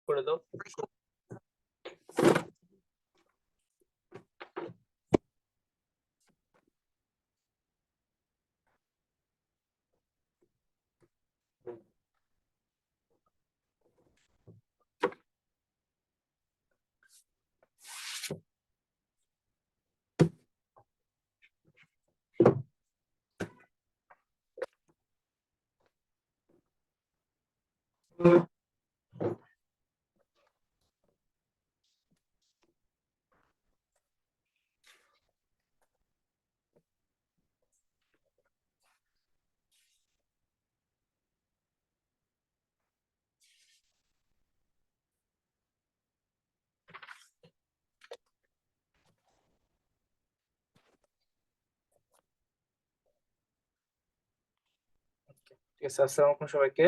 করে দাও। ঠিক আছে, আসসালামু আলাইকুম সবাইকে।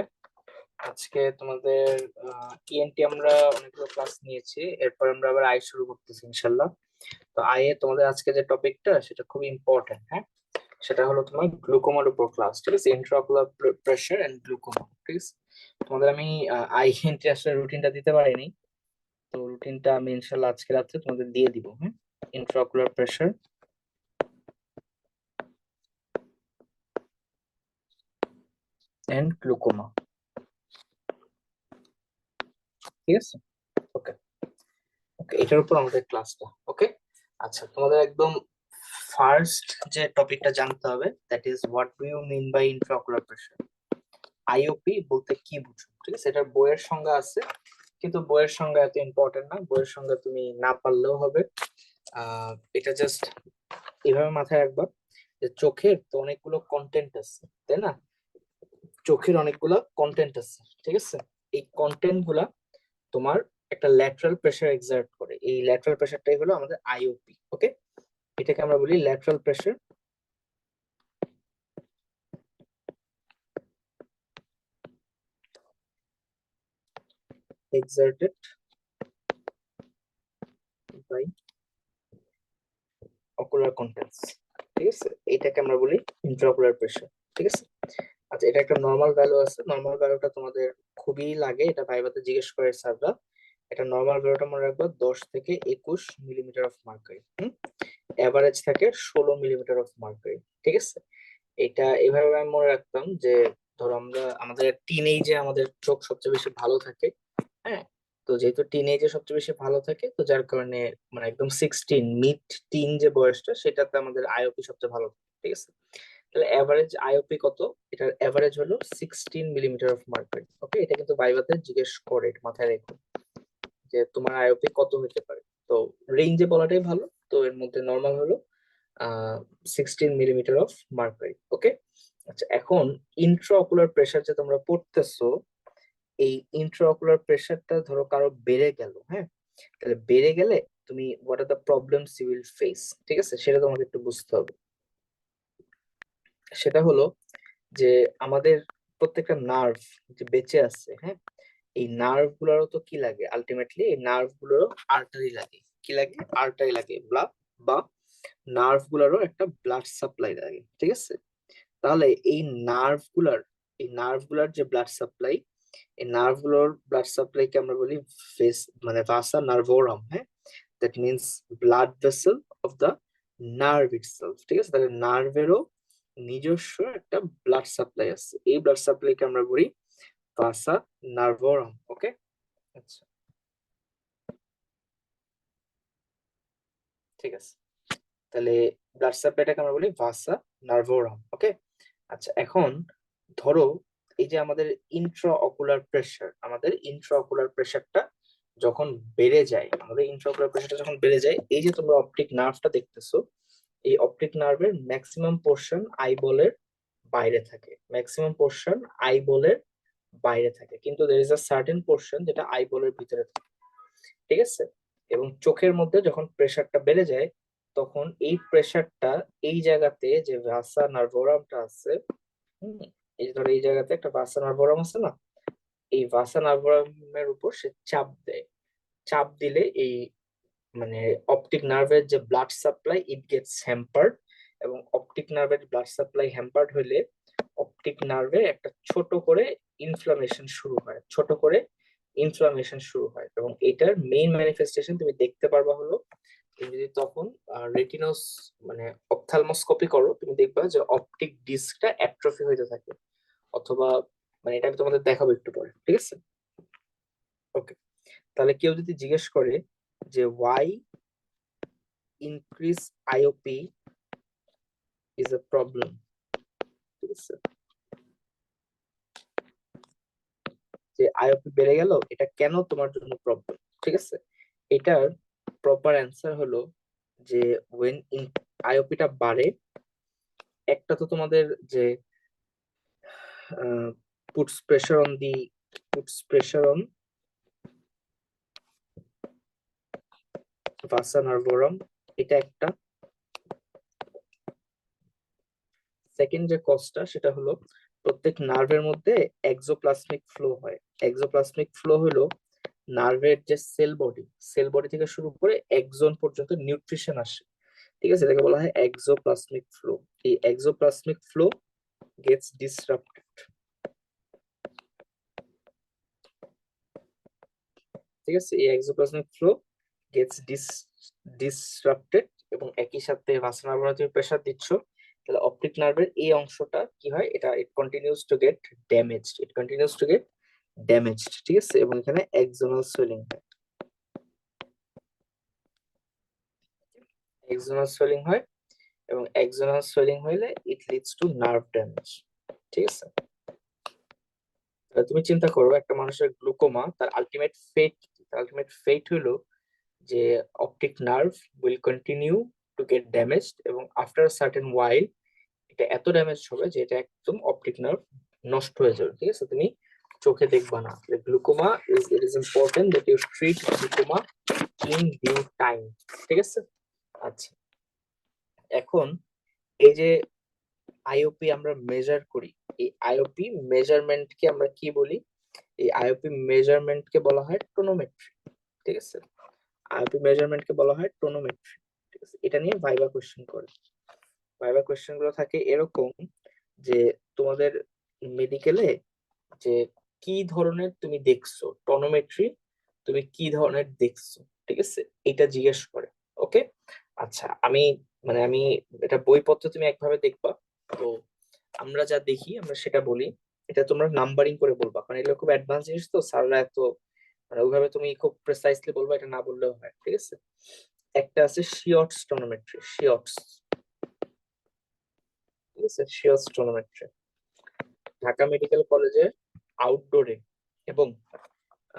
আজকে তোমাদের ইএনটি আমরা অনেকগুলো ক্লাস নিয়েছি, এরপর আমরা আবার আই শুরু করতেছি ইনশাল্লাহ। তো আই এ তোমাদের আজকে যে টপিকটা সেটা খুব ইম্পর্টেন্ট, হ্যাঁ। সেটা হলো তোমার গ্লুকোমার উপর ক্লাস, ঠিক আছে, ইন্ট্রাঅকুলার প্রেসার এন্ড গ্লুকোমা। ঠিক আছে, তোমাদের আমি আইএনটি আসলে রুটিনটা দিতে পারিনি, তো রুটিনটা আমি ইনশাল্লাহ আজকে রাত্রে তোমাদের দিয়ে দিব। হ্যাঁ, ইন্ট্রাঅকুলার প্রেসার এন্ড গ্লুকোমা, ঠিক আছে। ওকে ওকে, এটার উপর আমাদের ক্লাসটা। ওকে, আচ্ছা, তোমাদের একদম ফার্স্ট যে টপিকটা জানতে হবে, that is what do you mean by intraocular pressure. IOP বলতে কি বুঝো, ঠিক আছে। এটার বইয়ের সংজ্ঞা আছে, কিন্তু বইয়ের সংজ্ঞা এত ইম্পর্টেন্ট না, বইয়ের সংজ্ঞা তুমি না পারলেও হবে। এটা জাস্ট এভাবে মাথায় রাখবা যে চোখের তো অনেকগুলো কন্টেন্ট আছে, তাই না? চোখের অনেকগুলো কন্টেন্ট আছে, ঠিক আছে। এই কন্টেন্ট গুলা তোমার একটা ল্যাটারাল প্রেসার এক্সার্ট করে, এই ল্যাটারাল প্রেসারটাই হলো আমাদের আইওপি। ওকে, এটাকে আমরা বলি lateral pressure exerted by ocular contents, ঠিক আছে। এটাকে আমরা বলি ইন্ট্রাঅকুলার প্রেসার, ঠিক আছে। আচ্ছা, এটা একটা নর্মাল ভ্যালু আছে, নর্মাল ভ্যালুটা তোমাদের খুবই লাগে, এটা ভাইভাতে জিজ্ঞেস করে স্যাররা। এটা নর্মাল ভ্যালুটা মনে রাখবা 10 থেকে 21 মিলিমিটার অফ মার্কারি। এভারেজ থাকে 16 মিলিমিটার অফ মার্কারি, ঠিক আছে। এটা এভাবে আমি মনে রাখতাম যে ধরো আমরা আমাদের টিনেজে আমাদের চোখ সবচেয়ে বেশি ভালো থাকে, হ্যাঁ। তো যেহেতু টিনেজে সবচেয়ে বেশি ভালো থাকে, তো যার কারণে মানে একদম 16 মিড টিন যে বয়সটা, সেটাতে আমাদের আইওপি সবচেয়ে ভালো থাকে, ঠিক আছে। তাহলে এভারেজ আইওপি কত? এটার এভারেজ হলো 16 মিলিমিটার অফ মার্কারি। ওকে, এটা কিন্তু ভাইভাতে জিজ্ঞেস করে, এটা মাথায় রেখো যে তোমার আইওপি কত হতে পারে। তো রেঞ্জে বলাটাই ভালো, তো এর মধ্যে নর্মাল হলো 16 মিলিমিটার অফ মার্কারি। ওকে, আচ্ছা, এখন ইন্ট্রাঅকুলার প্রেসার যে তোমরা পড়তেছো, এই ইন্ট্রাঅকুলার প্রেসারটা ধরো কারো বেড়ে গেল, হ্যাঁ। তাহলে বেড়ে গেলে তুমি what are the problems you will face, ঠিক আছে, সেটা তোমাকে একটু বুঝতে হবে। সেটা হলো যে আমাদের প্রত্যেকটা নার্ভ যে বেঁচে আছে, হ্যাঁ, এই নার্ভ গুলোরও তো কি লাগে, আলটিমেটলি এই নার্ভ গুলোরও আর্টারি লাগে। কি লাগে? আর্টারি লাগে, বা নার্ভ গুলারও একটা ব্লাড সাপ্লাই লাগে, ঠিক আছে। তাহলে নার্ভ গুলার এই নার্ভ গুলার যে ব্লাড সাপ্লাই, এই নার্ভ গুলোর ব্লাড সাপ্লাইকে আমরা বলি ভেস, মানে ভাসা নার্ভোরাম, হ্যাঁ। That means blood vessel of the nerve itself, ঠিক আছে। তাহলে নার্ভেরও নিজস্ব একটা ব্লাড সাপ্লাই আছে, এই ব্লাড সাপ্লাইকে আমরা বলি ভাসা নার্ভোরাম। ওকে, আচ্ছা, ঠিক আছে। তাহলে ব্লাড সাপ্লাইটাকে আমরা বলি ভাসা নার্ভোরাম। ওকে, আচ্ছা, এখন ধরো এই যে আমাদের ইন্ট্রা অকুলার প্রেসার, আমাদের ইন্ট্রা অকুলার প্রেসারটা যখন বেড়ে যায়, আমাদের ইন্ট্রা অকুলার প্রেসারটা যখন বেড়ে যায়, এই যে তোমরা অপটিক নার্ভটা দেখতেছো, এই অপটিক নার্ভের ম্যাক্সিমাম পোর্শন আইবলের বাইরে থাকে, ম্যাক্সিমাম পোর্শন আইবলের বাইরে থাকে, কিন্তু there is a certain portion যেটা আইবলের ভিতরে থাকে, ঠিক আছে। এবং চোখের মধ্যে যখন প্রেসারটা বেড়ে যায়, তখন এই প্রেসারটা এই জায়গাতে যে ভাসা নার্ভোরামটা আছে, হুম, এই যে ধরো এই জায়গাতে একটা ভাসা নার্ভোরাম আছে না, এই ভাসা নার্ভোরামের উপর সে চাপ দেয়। চাপ দিলে এই মানে অপটিক নার্ভের যে blood supply it gets hampered, এবং অপটিক নার্ভের ব্লাড সাপ্লাই হ্যাম্পার্ড হলে অপটিক নার্ভে একটা ছোট করে ইনফ্লামেশন শুরু হয়, ছোট করে ইনফ্লামেশন শুরু হয়, এবং এটার মেইন ম্যানিফেস্টেশন তুমি দেখতে পারবা হলো তুমি যদি তখন রেটিনোস মানে অপথ্যালমোস্কোপি করো, তুমি দেখবা যে অপটিক ডিস্কটা অ্যাট্রফি হইতে থাকে, অথবা মানে এটা আমি তোমাদের দেখাবো একটু পরে, ঠিক আছে? ওকে, তাহলে কেউ যদি জিজ্ঞেস করে যে why increase IOP is a problem, ঠিক আছে, যে আইওপি বেড়ে গেল এটা কেন তোমার জন্য প্রবলেম, ঠিক আছে, এটার প্রপার অ্যান্সার হলো যে ওয়েন আইওপিটা বাড়ে, একটা তো তোমাদের যে puts pressure on the puts pressure on ভাসা নার্ভোরাম, এটা একটা। সেকেন্ড যে কজটা সেটা হলো প্রত্যেক নার্ভের মধ্যে এক্সোপ্লাজমিক ফ্লো হয়। এক্সোপ্লাজমিক ফ্লো হলো নার্ভের যে সেল বডি থেকে শুরু করে এক্সন পর্যন্ত নিউট্রিশন আসে, ঠিক আছে, এটাকে বলা হয় এক্সোপ্লাজমিক ফ্লো। এই এক্সোপ্লাজমিক ফ্লো গেটস ডিসরাপ্টেড, ঠিক আছে, এই এক্সোপ্লাজমিক ফ্লো গেটস ডিসরাপ্টেড, এবং একই সাথে ভাসাল নার্ভে তুমি প্রেসার দিচ্ছ, তাহলে অপটিক নার্ভের এই অংশটা কি হয়, এটা ইট কন্টিনিউস টু গেট ড্যামেজড, ঠিক আছে, এবং এখানে এক্সোনাল সোয়েলিং হয়, এক্সোনাল সোয়েলিং হয়, এবং এক্সোনাল সোয়েলিং হইলে it leads to nerve damage, ঠিক আছে। তাহলে তুমি চিন্তা করো একটা মানুষের গ্লুকোমা, তার আলটিমেট ফেট হইলো যে optic nerve will continue to get damaged, এবং আফটার সার্টেন ওয়াইল এটা এত ড্যামেজ হবে যে এটা একদম অপটিক নার্ভ নষ্ট হয়ে যাবে, ঠিক আছে, তুমি চোখে দেখবা না। Glaucoma it is important that you treat glaucoma in due time, ঠিক আছে। আচ্ছা, এখন এই যে আইওপি আমরা মেজার করি, এই আইওপি মেজারমেন্টকে আমরা কি বলি? এই আইওপি মেজারমেন্টকে বলা হয় টোনোমেট্রি, ঠিক আছে, আইওপি মেজারমেন্টকে বলা হয় টোনোমেট্রি, ঠিক আছে। এটা নিয়ে ভাইবা কোয়েশ্চেন গুলো থাকে এরকম যে তোমাদের মেডিকেলে যে কি ধরনের তুমি দেখছো, টনোমেট্রি তুমি কি ধরনের দেখছো, ঠিক আছে, এটা জিজ্ঞেস করে। ওকে, আচ্ছা, আমি এটা বইপত্র তুমি একভাবে দেখবা, তো আমরা যা দেখি আমরা সেটা বলি, এটা তোমরা নাম্বারিং করে বলবা, কারণ এগুলো খুব অ্যাডভান্স জিনিস তো স্যাররা এত মানে ওইভাবে তুমি খুব প্রেসাইজলি বলবা, এটা না বললেও হয়, ঠিক আছে। একটা আছে শিওটস টনোমেট্রি, ঠিক আছে, শিওটস টনোমেট্রি ঢাকা মেডিকেল কলেজে আউটডোরে, এবং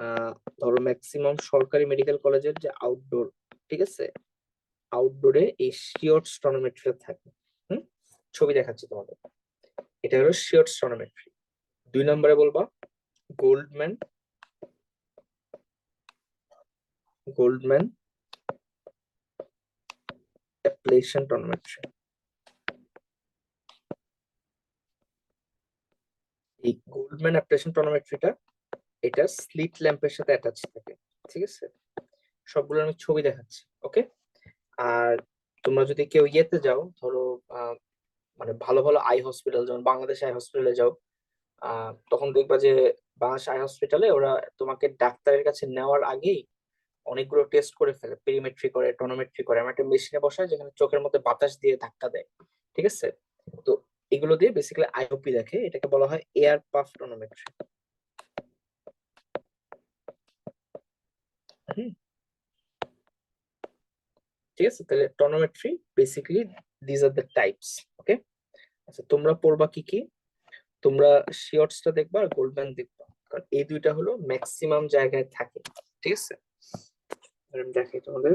আহ, ধরো ম্যাক্সিমাম সরকারি মেডিকেল কলেজের যে আউটডোর, ঠিক আছে, আউটডোরে এই শিওটস টনোমেট্রি থাকে। হুম, ছবি দেখাচ্ছি তোমাদের, এটা হলো শিওটস টনোমেট্রি। 2 নম্বরে বলবা গোল্ডম্যান গোল্ডম্যান অ্যাপ্লেশন টনোমেট্রি। এই গোল্ডম্যান অ্যাপ্লেশন টনোমেট্রিটা এটা স্লিট ল্যাম্পের সাথে অ্যাটাচ থাকে, ঠিক আছে, সবগুলো আমি ছবি দেখাচ্ছি, ওকে। আর তোমরা যদি কেউ ইয়েতে যাও, ধরো মানে ভালো ভালো আই হসপিটাল, যেমন বাংলাদেশ আই হসপিটালে যাও, তখন দেখবা যে বাংলাদেশ আই হসপিটালে ওরা তোমাকে ডাক্তারের কাছে নেওয়ার আগেই অনেকগুলো টেস্ট করে ফেলে, পেরিমেট্রি করে, টনোমেট্রি করে, আমার একটা মেশিনে বসায় যেখানে চোখের মধ্যে বাতাস দিয়ে ধাক্কা দেয়, ঠিক আছে। তো এগুলো দিয়ে বেসিক্যালি আইওপি দেখে, এটাকে বলা হয় এয়ার পাফ টনোমেট্রি। ঠিক আছে, তাহলে tonometry basically these are the types, okay. আচ্ছা, তোমরা পড়বা কি কি? তোমরা শিওরসটা দেখবা আর গোল্ডম্যান দেখবা, কারণ এই দুইটা হলো ম্যাক্সিমাম জায়গায় থাকে, ঠিক আছে। আমি দেখাই তোমাদের,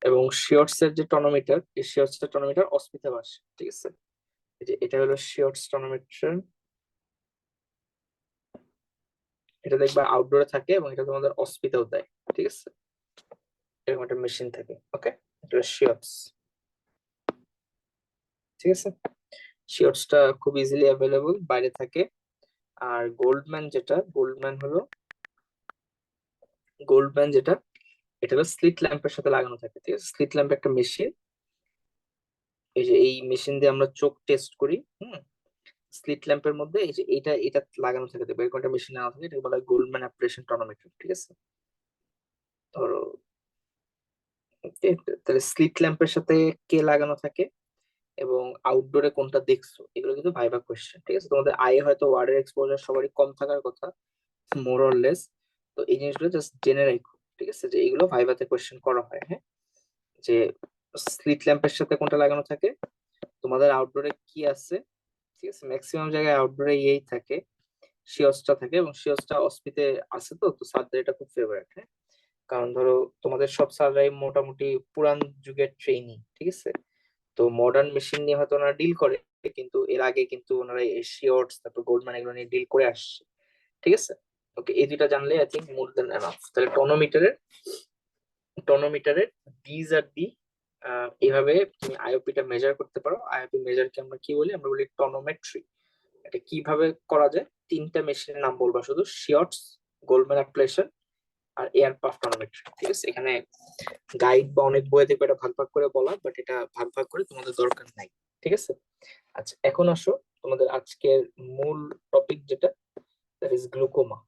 এবং শিওরস এর যে টনোমিটার, এই শিওরস এর টনোমিটার অস্মিতাও আসে, ঠিক আছে, এই যে এটা হলো শিওরস টনোমিটার, এটা দেখবা আউটডোরে থাকে, এবং এটা তোমাদের অস্মিতাও দেয়, ঠিক আছে, এরকম একটা মেশিন থাকে, ওকে। এটা শিওরস, ঠিক আছে, শিওরসটা খুব ইজিলি অ্যাভেলেবল, বাইরে থাকে। আর গোল্ডম্যান যেটা এটা হলো স্লিট ল্যাম্পের সাথে লাগানো থাকে, ঠিক আছে, স্লিট ল্যাম্প একটা মেশিন, এই যে এই মেশিন দিয়ে আমরা চোখ টেস্ট করি। স্লিট ল্যাম্পের মধ্যে এই যে এটা লাগানো থাকে, দেখবে এরকম একটা মেশিন লাগানো থাকে, এটা বলা হয় গোল্ডম্যান অ্যাপ্লিকেশন টনোমিটার, ঠিক আছে। ধরো okay, তাহলে স্লিট ল্যাম্পের সাথে কে লাগানো থাকে এবং আউটডোরে কোনটা দেখছো, এগুলো কিন্তু ভাইভা কোয়েশ্চেন, ঠিক আছে। তোমাদের আয়ে হয়তো ওয়ার্ডের এক্সপোজার সবারই কম থাকার কথা, মোর অর লেস। তো এই জিনিসগুলো জাস্ট জেনে রাখো, ঠিক আছে, যে এগুলো ভাইভাতে কোয়েশ্চেন করা হয়। হ্যাঁ, যে স্লিট ল্যাম্পের সাথে কোনটা লাগানো থাকে, তোমাদের আউটডোরে কি আছে, ঠিক আছে। ম্যাক্সিমাম জায়গায় আউটডোরে এই থাকে, শিওসটা থাকে, এবং শিওসটা অস্পিতে আছে। তো তো স্যারদের এটা খুব ফেভারিট। হ্যাঁ, কারণ ধরো তোমাদের সব স্যাররাই মোটামুটি পুরান যুগের ট্রেনি, ঠিক আছে। তো মডার্ন মেশিন নিয়ে হয়তো ওনারা ডিল করে, কিন্তু এর আগে কিন্তু ওনারা শিওর্টস তারপর গোল্ডম্যান এগুলো নিয়ে ডিল করে আসছে, ঠিক আছে। ওকে, এই দুইটা জানলে I think more than enough. তাহলে টনোমিটারের দিজ আর দি এইভাবে তুমি আইওপিটা মেজার করতে পারো। আইওপি মেজারকে আমরা কি বলি, আমরা বলি টনোমেট্রি। এটা কিভাবে করা যায়, তিনটা মেশিনের নাম বলবা শুধু, শিওর্টস, গোল্ডম্যান অ্যাপ্লিকেশন আর এয়ার পাফ টনোমেট্রি, ঠিক আছে। এখানে গাইড বা অনেক বইয়ে দেখবে এটা ভাগ ভাগ করে বলা, বাট এটা ভাগ ভাগ করে তোমাদের দরকার নাই, ঠিক আছে। আচ্ছা, এখন আসো তোমাদের আজকের মূল টপিক যেটা, দ্যাট ইজ গ্লুকোমা।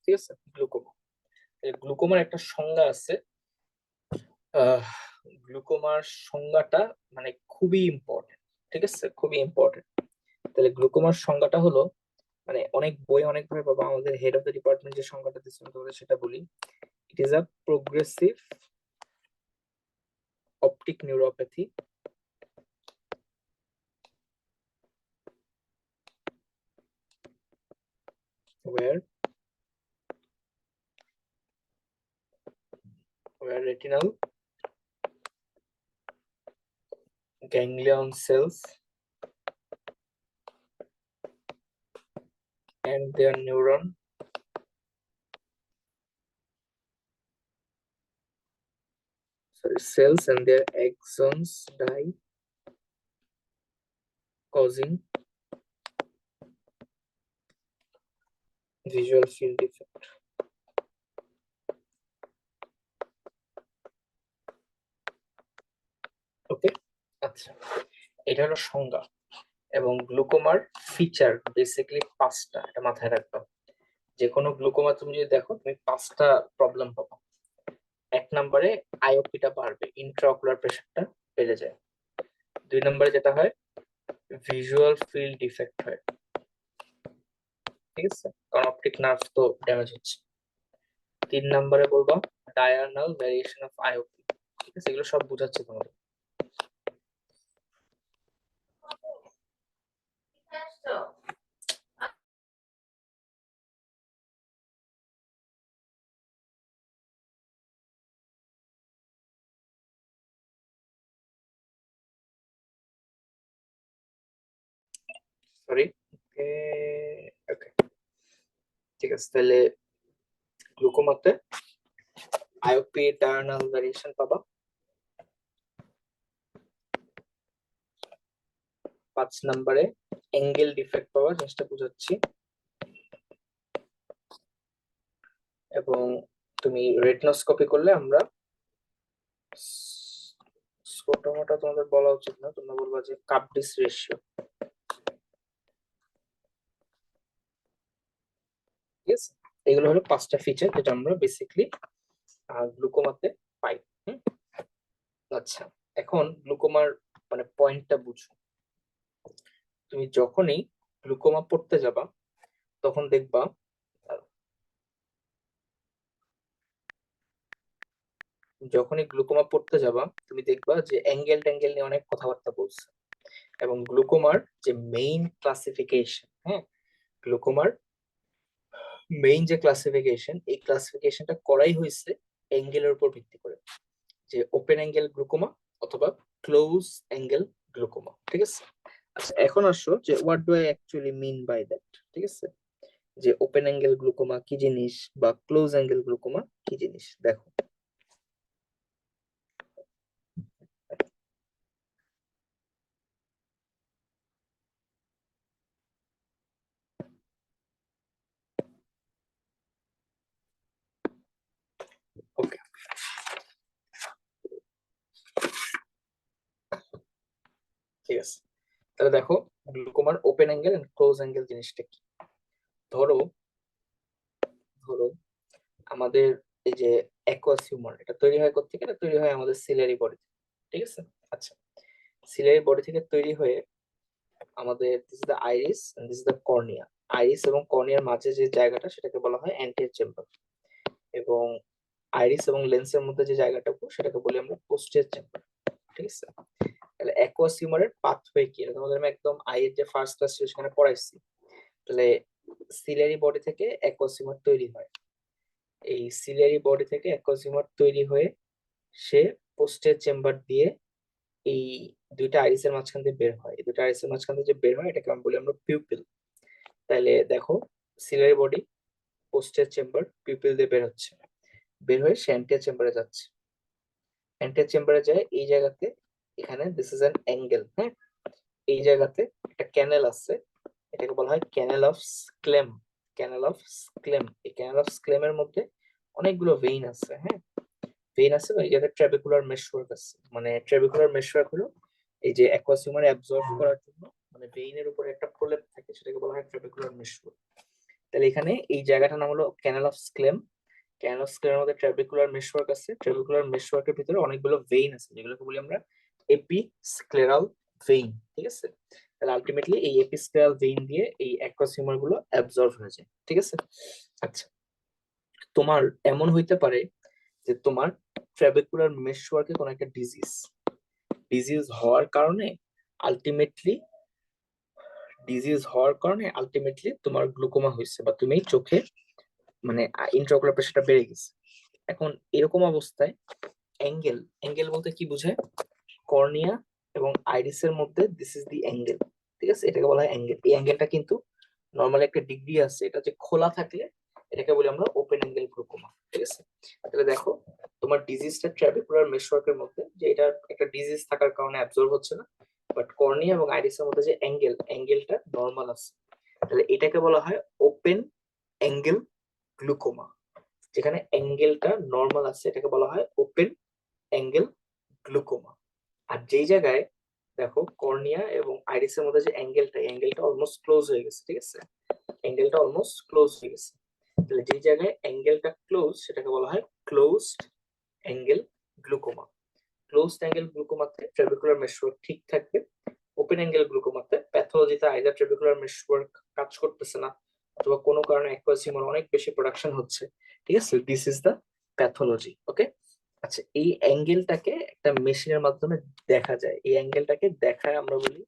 ঠিক আছে, গ্লুকোমা। গ্লুকোমার একটা সংজ্ঞা আছে। আহ গ্লুকোমার সংজ্ঞাটা মানে খুবই ইম্পর্টেন্ট, ঠিক আছে, খুবই ইম্পর্টেন্ট। তাহলে গ্লুকোমার সংজ্ঞাটা হলো, মানে অনেক বই অনেক ভাবে বাবা, আমাদের হেড অফ দ্য ডিপার্টমেন্ট যে সংজ্ঞাটা দিচ্ছিল তোমাদের সেটা বলি। It is a progressive optic neuropathy where retinal ganglion cells and their cells and their axons die, causing visual field defect. ওকে, আচ্ছা, এটা হলো সংজ্ঞা। এবং গ্লুকোমার ফিচার বেসিক্যালি পাঁচটা, এটা মাথায় রাখবা। যে কোনো গ্লুকোমা তুমি যদি দেখো, তুমি পাঁচটা প্রবলেম পাবো। এক নম্বরে আইওপিটা বাড়বে, ইন্ট্রাঅকুলার প্রেশারটা বেড়ে যায়। দুই নম্বরে যেটা হয়, ভিজুয়াল ফিল্ড ডিফেক্ট হয়, ঠিক আছে, কারণ অপটিক নার্ভ তো ড্যামেজ হচ্ছে। তিন নম্বরে বলবো ডায়াগোনাল ভ্যারিয়েশন অফ আইওপি, ঠিক আছে, এগুলো সব বোঝাচ্ছে তোমাদের। সরি, ওকে, ওকে, ঠিক আছে। তাহলে গ্লুকোমাতে আইওপি ডায়াগোনাল ভ্যারিয়েশন পাবা। পাঁচ নম্বরে অ্যাঙ্গেল ডিফেক্ট পাওয়া, জিনিসটা বুঝাচ্ছি। এবং তুমি রেটিনোস্কোপি করলে আমরা, স্কোটোমাটা তোমাদের বলা উচিত না, তোমরা বলবা যে কাপডিস রেশিও, ঠিক আছে। এগুলো হলো পাঁচটা ফিচার যেটা আমরা বেসিকলি গ্লুকোমাতে পাই। হুম, আচ্ছা, এখন গ্লুকোমার মানে পয়েন্টটা বুঝো। তুমি যখনই গ্লুকোমা পড়তে যাবা, তখন দেখবা, যখনই গ্লুকোমা পড়তে যাবা তুমি দেখবা যে অ্যাঙ্গেল ট্যাঙ্গেল নিয়ে অনেক কথাবার্তা বলছে। এবং গ্লুকোমার যে মেইন ক্লাসিফিকেশন, হ্যাঁ, গ্লুকোমার মেইন যে ক্লাসিফিকেশন, এই ক্লাসিফিকেশনটা করাই হয়েছে অ্যাঙ্গেলের উপর ভিত্তি করে, যে ওপেন অ্যাঙ্গেল গ্লুকোমা অথবা ক্লোজ অ্যাঙ্গেল গ্লুকোমা, ঠিক আছে। আচ্ছা, এখন আসো যে what do I actually mean by that, ঠিক আছে, যে ওপেন অ্যাঙ্গেল গ্লুকোমা কি জিনিস বা ক্লোজ অ্যাঙ্গেল গ্লুকোমা কি জিনিস, দেখো। ঠিক আছে, তাহলে দেখো গ্লুকোমার open angle and close angle জিনিসটা কি। ধরো ধরো আমাদের এই যে অ্যাকুয়াস হিউমার, এটা তৈরি হয় কোত্থেকে? এটা তৈরি হয় আমাদের সিলারি বডি, ঠিক আছে। আচ্ছা, সিলারি বডি থেকে তৈরি হয়ে আমাদের this is the iris and this is the cornea. Iris এবং কর্নিয়ার মাঝে যে জায়গাটা সেটাকে বলা হয় অ্যান্টেরিয়র চেম্বার, এবং আইরিস এবং লেন্সের মধ্যে যে জায়গাটুকু সেটাকে বলি আমরা পোস্টেরিয়র চেম্বার, ঠিক আছে। তাহলে অ্যাকুয়াস হিউমারের পাথওয়ে কি, এটা তোমাদের আমি একদম আইয়ের যে ফার্স্ট ক্লাস ছিল সেখানে পড়াইছি। তাহলে সিলারি বডি থেকে অ্যাকুয়াস হিউমার তৈরি হয়, এই সিলিয়ারি বডি থেকে অ্যাকুয়াস তৈরি হয়ে সে পোস্টের চেম্বার দিয়ে এই দুইটা আইরিসের মাঝখান দিয়ে বের হয়। এই দুইটা আইরিসের মাঝখান দিয়ে যে বের হয় এটাকে আমরা বলি আমরা পিউপিল। তাহলে দেখো সিলিয়ারি বডি, পোস্টের চেম্বার, পিউপিল দিয়ে বের হচ্ছে, বের হয়ে সে অ্যান্টিয়ার চেম্বারে যাচ্ছে। অ্যান্টিয়ার চেম্বারে যায় এই জায়গাতে, এখানে দিস ইজ অ্যান অ্যাঙ্গেল, হ্যাঁ। এই জায়গাতে একটা ক্যানেল আছে, এটাকে বলা হয় ক্যানেল অফ স্ক্লেম। ক্যানেল অফ স্ক্লেম, এই ক্যানেল অফ স্ক্লেমের মধ্যে অনেকগুলো ভেইন আছে, হ্যাঁ। ভেইন আছে, এই জায়গায় ট্রাবেকুলার মেশওয়ার্ক আছে। মানে ট্রাবেকুলার মেশওয়ার্ক হলো এই যে অ্যাকুয়াস হিউমারে অ্যাবজর্ব করার জন্য মানে ভেইনের উপরে একটা প্রলেপ থাকে, সেটাকে বলা হয় ট্রাবেকুলার মেশওয়ার্ক। তাহলে এখানে এই জায়গাটার নাম হলো ক্যানেল অফ স্ক্লেম। ক্যানেল অফ স্ক্লেমের মধ্যে ট্রাবেকুলার মেশওয়ার্ক আছে। ট্রাবেকুলার মেশওয়ার্কের ভিতরে অনেকগুলো ভেইন আছে, যেগুলোকে বলি আমরা এপিস্ক্লেরাল ভেইন, ঠিক আছে। তাহলে আলটিমেটলি এই এপিস্ক্লেরাল ভেইন দিয়ে এই অ্যাকুয়াস হিউমার গুলো অ্যাবজর্ব হয়ে যায়, ঠিক আছে। আচ্ছা, তোমার এমন হইতে পারে যে তোমার ট্রাবেকুলার মেশওয়ার্কে কোনো একটা ডিজিজ ডিজিজ হওয়ার কারণে আলটিমেটলি আলটিমেটলি তোমার গ্লুকোমা হয়েছে, বা তুমি চোখে মানে ইন্ট্রাঅকুলার প্রেশারটা বেড়ে গেছে। এখন এরকম অবস্থায় অ্যাঙ্গেল, অ্যাঙ্গেল বলতে কি বোঝায়? কর্নিয়া এবং আইরিসের মধ্যে দিস ইজ দি অ্যাঙ্গেল, ঠিক আছে, এটাকে বলা হয় অ্যাঙ্গেল। এই অ্যাঙ্গেলটা কিন্তু নর্মালি একটা ডিগ্রি আছে, এটা যে খোলা থাকলে এটাকে বলি আমরা ওপেন অ্যাঙ্গেল গ্লুকোমা, ঠিক আছে। তাহলে দেখো তোমার ডিজিজটা ট্রাবেকুলার মেশওয়ার্কের মধ্যে, যে এটা একটা ডিজিজ থাকার কারণে অ্যাবজর্ব হচ্ছে না, বাট কর্নিয়া এবং আইরিসের মধ্যে যে অ্যাঙ্গেলটা নর্মাল আছে, তাহলে এটাকে বলা হয় ওপেন অ্যাঙ্গেল গ্লুকোমা। যেখানে অ্যাঙ্গেলটা নর্মাল আছে এটাকে বলা হয় ওপেন অ্যাঙ্গেল গ্লুকোমা। আর যেই জায়গায় দেখো কর্নিয়া এবং আইরিসের মধ্যে যে অ্যাঙ্গেলটা অলমোস্ট ক্লোজ হয়ে গেছে, ঠিক আছে, অ্যাঙ্গেলটা অলমোস্ট ক্লোজ হয়ে গেছে, তাহলে যেই জায়গায় অ্যাঙ্গেলটা ক্লোজ সেটাকে বলা হয় closed angle glaucoma. Closed angle গ্লুকোমাতে ট্রাবেকুলার মেশওয়ার্ক ঠিক থাকবে, ওপেন অ্যাঙ্গেল গ্লুকোমাতে প্যাথোলজিতে আইদার ট্রাবেকুলার মেশওয়ার্ক কাজ করতেছে না, অথবা কোনো কারণে অ্যাকুয়াস হিউমার অনেক বেশি প্রোডাকশন হচ্ছে, ঠিক আছে। দিস ইজ দ্য প্যাথোলজি, ওকে। আচ্ছা, এই অ্যাঙ্গেলটাকে একটা মেশিনের মাধ্যমে দেখা যায়, এই অ্যাঙ্গেলটাকে দেখায় আমরা বলি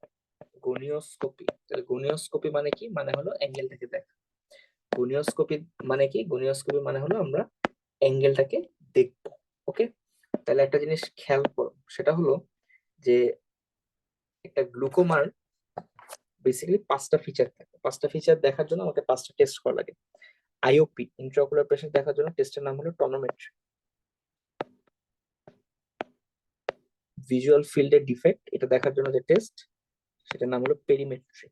গনিওস্কোপি। তাহলে গনিওস্কোপি মানে কি? মানে হলো অ্যাঙ্গেলটাকে দেখা। গনিওস্কোপি মানে কি? গনিওস্কোপি মানে হলো আমরা অ্যাঙ্গেলটাকে দেখবো, ওকে। তাহলে একটা জিনিস খেয়াল করো, সেটা হলো যে একটা গ্লুকোমার বেসিক্যালি 5টা ফিচার থাকে। 5টা ফিচার দেখার জন্য আমাকে 5টা টেস্ট করা লাগে। আইওপি, ইন্ট্রাঅকুলার প্রেশার দেখার জন্য টেস্টের নাম হলো টনোমেট্রি। ভিজুয়াল ফিল্ডের ডিফেক্ট, এটা দেখার জন্য যে টেস্ট সেটার নাম হলো পেরিমেট্রি,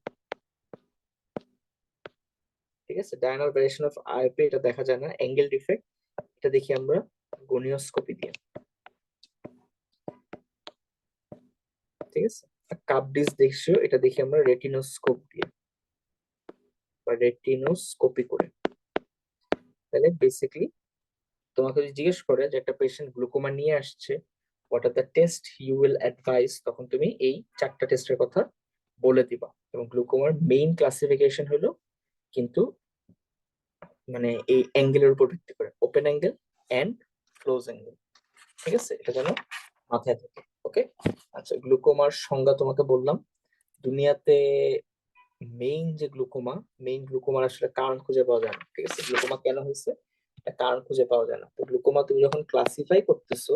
ঠিক আছে। ডায়াগোনাল ভ্যারিয়েশন অফ আইওপি, এটা দেখা যায় না। অ্যাঙ্গেল ডিফেক্ট, এটা দেখি আমরা গনিওস্কোপি দিয়ে, ঠিক আছে। কাপ ডিস দেখছো, এটা দেখি আমরা রেটিনোস্কোপ দিয়ে বা রেটিনোস্কোপি করে। তাহলে বেসিক্যালি তোমাকে যদি জিজ্ঞেস করে যে একটা পেশেন্ট গ্লুকোমা নিয়ে আসছে, what are the test you will advise, তখন তুমি এই 4টা টেস্টের কথা বলে দিবা। এবং গ্লুকোমার মেইন ক্লাসিফিকেশন হলো কিন্তু মানে এই অ্যাঙ্গেলের উপর ভিত্তি করে, open angle and close angle, ঠিক আছে, এটা যেন মাথায় থাকে, ওকে। আচ্ছা, গ্লুকোমার সংজ্ঞা তোমাকে বললাম। দুনিয়াতে মেইন গ্লুকোমার আসলে কারণ খুঁজে পাওয়া যায় না, ঠিক আছে। গ্লুকোমা কেন হয়েছে এটা কারণ খুঁজে পাওয়া যায় না। তো গ্লুকোমা তুমি যখন ক্লাসিফাই করতেছো,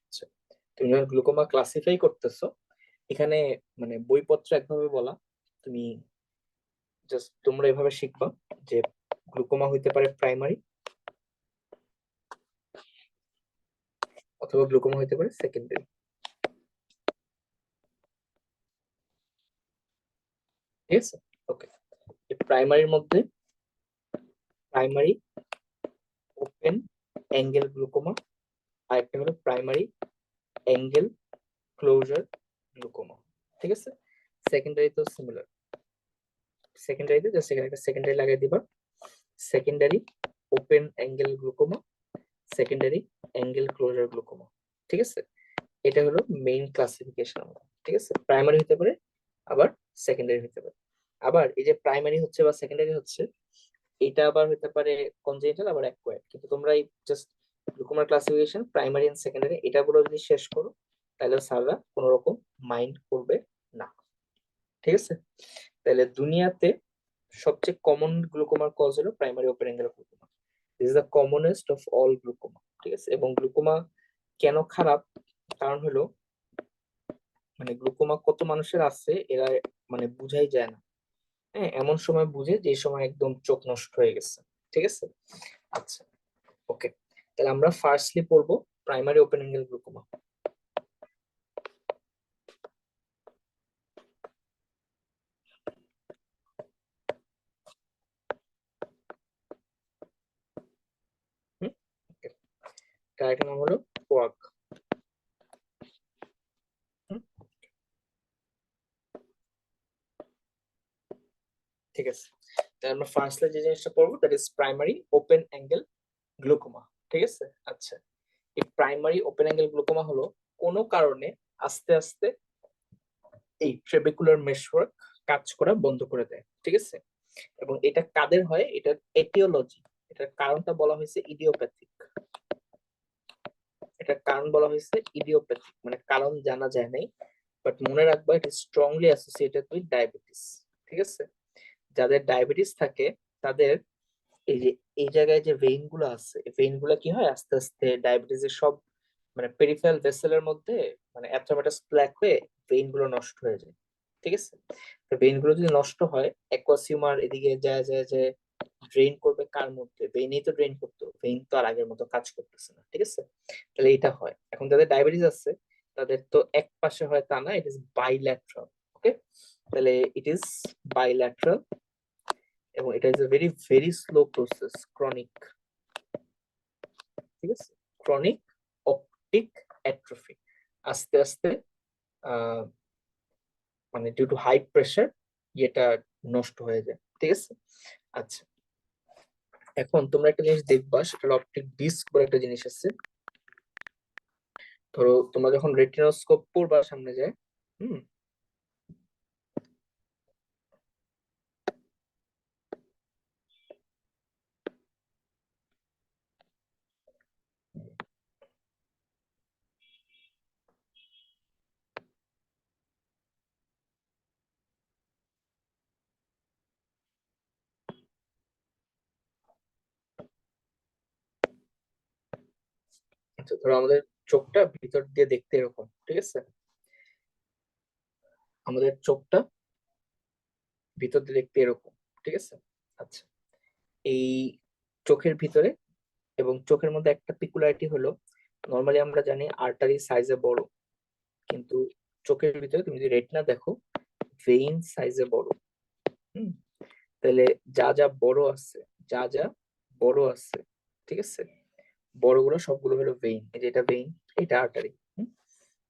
আচ্ছা, তুমি যখন গ্লুকোমা ক্লাসিফাই করতেছো, এখানে মানে বইপত্র একভাবে বলা, তুমি জাস্ট তোমরা এভাবে শিখবা যে গ্লুকোমা হইতে পারে প্রাইমারি, অথবা গ্লুকোমা হইতে পারে সেকেন্ডারি। ঠিক আছে। ওকে, প্রাইমারির মধ্যে প্রাইমারি ওপেন অ্যাঙ্গেল গ্লুকোমা, আর একটা হলো প্রাইমারি অ্যাঙ্গেল ক্লোজার গ্লুকোমা। ঠিক আছে, সেকেন্ডারি তো সিমিলার, সেকেন্ডারিতে জাস্ট এখানে একটা সেকেন্ডারি লাগিয়ে দিবা, secondary open angle glaucoma, secondary angle closure glaucoma. ঠিক আছে, এটা হলো মেইন ক্লাসিফিকেশন। ঠিক আছে, প্রাইমারি হতে পারে আবার সেকেন্ডারি হতে পারে। আবার এই যে প্রাইমারি হচ্ছে বা সেকেন্ডারি হচ্ছে, এটা আবার হতে পারে কনজেনিটাল আবার অ্যাকোয়ার্ড। কিন্তু তোমরা এই জাস্ট গ্লুকোমার ক্লাসিফিকেশন প্রাইমারি এন্ড সেকেন্ডারি এটা গুলো যদি শেষ করো, তাহলে স্যাররা কোনো রকম মাইন্ড করবে না। ঠিক আছে, তাহলে দুনিয়াতে সবচেয়ে কমন গ্লুকোমার কজ হলো primary open angle glaucoma. This is the commonest of all glaucoma. ঠিক আছে, এবং গ্লুকোমা কেন খারাপ, কারণ হলো মানে গ্লুকোমা কত মানুষের আছে এরা মানে বুঝাই যায় না। হ্যাঁ, এমন সময় বুঝে যে সময় একদম চোখ নষ্ট হয়ে গেছে। ঠিক আছে, আচ্ছা, ওকে, তাহলে আমরা ফার্স্টলি পড়বো প্রাইমারি ওপেন অ্যাঙ্গেল গ্লুকোমা। হুম, ওকে, তার একটা নাম হলো কোয়াক। ঠিক আছে, তাহলে আমরা ফার্স্টলি যে জিনিসটা পড়বো that is primary open angle glaucoma. ঠিক আছে, আচ্ছা, এই প্রাইমারি ওপেন অ্যাঙ্গেল গ্লুকোমা হলো কোনো কারণে আস্তে আস্তে এই ট্রেবেকুলার মেশওয়ার্ক কাজ করা বন্ধ করে দেয়। ঠিক আছে, এবং এটা কাদের হয়, এটার এটিওলজি, এটার কারণটা বলা হয়েছে ইডিওপ্যাথিক। এটার কারণ বলা হয়েছে ইডিওপ্যাথিক, মানে কারণ জানা যায় নাই, বাট মনে রাখবা এটা স্ট্রংলি অ্যাসোসিয়েটেড উইথ ডায়াবেটিস। ঠিক আছে, যাদের ডায়াবেটিস থাকে তাদের এই যে এই জায়গায় যে ভেইন গুলো আছে, এই ভেইন গুলো কি হয় আস্তে আস্তে ডায়াবেটিসের সব মানে পেরিফেরাল ভেসেলের মধ্যে মানে অ্যাথ্রামাটাস প্ল্যাক হয়ে ভেইন গুলো নষ্ট হয়ে যায়। ঠিক আছে, তো ভেইন গুলো যদি নষ্ট হয়, অ্যাকোয়াসিউমার এদিকে যায় যায় যে ড্রেইন করবে কার মধ্যে, ভেইনেই তো ড্রেইন করতো, ভেইন তো আর আগের মতো কাজ করতেছে না। ঠিক আছে, তাহলে এটা হয়। এখন যাদের ডায়াবেটিস আছে তাদের তো এক পাশে হয় তা না, ইট ইজ বাইল্যাট্রাল। ওকে, তাহলে ইট ইজ বাইল্যাট্রাল, এবং এটা is a very very slow process, chronic. ঠিক আছে, ক্রনিক অপটিক অ্যাট্রফি, আস্তে আস্তে আহ, মানে ডিউ টু হাই প্রেসার এটা নষ্ট হয়ে যায়। ঠিক আছে, আচ্ছা, এখন তোমরা একটা জিনিস দেখবা, সেটা হলো অপটিক ডিস্ক বলে একটা জিনিস আছে। ধরো তোমরা যখন রেটিনোস্কোপ পড়বা সামনে যায়, হুম, আচ্ছা, ধরো আমাদের চোখটা ভিতর দিয়ে দেখতে এরকম। ঠিক আছে, আমাদের চোখটা ভিতর দিয়ে দেখতে এরকম। ঠিক আছে, আচ্ছা, এই চোখের ভিতরে এবং চোখের মধ্যে একটা পিকুলারিটি হলো, নর্মালি আমরা জানি আর্টারি সাইজে বড়, কিন্তু চোখের ভিতরে তুমি যদি রেটিনা দেখো, ভেইন সাইজে বড়। হুম, তাহলে যা যা বড় আছে, যা যা বড় আছে, ঠিক আছে, বড়গুলো সবগুলো হলো ভেইন। এই যে এটা ভেইন, এটা আর্টারি,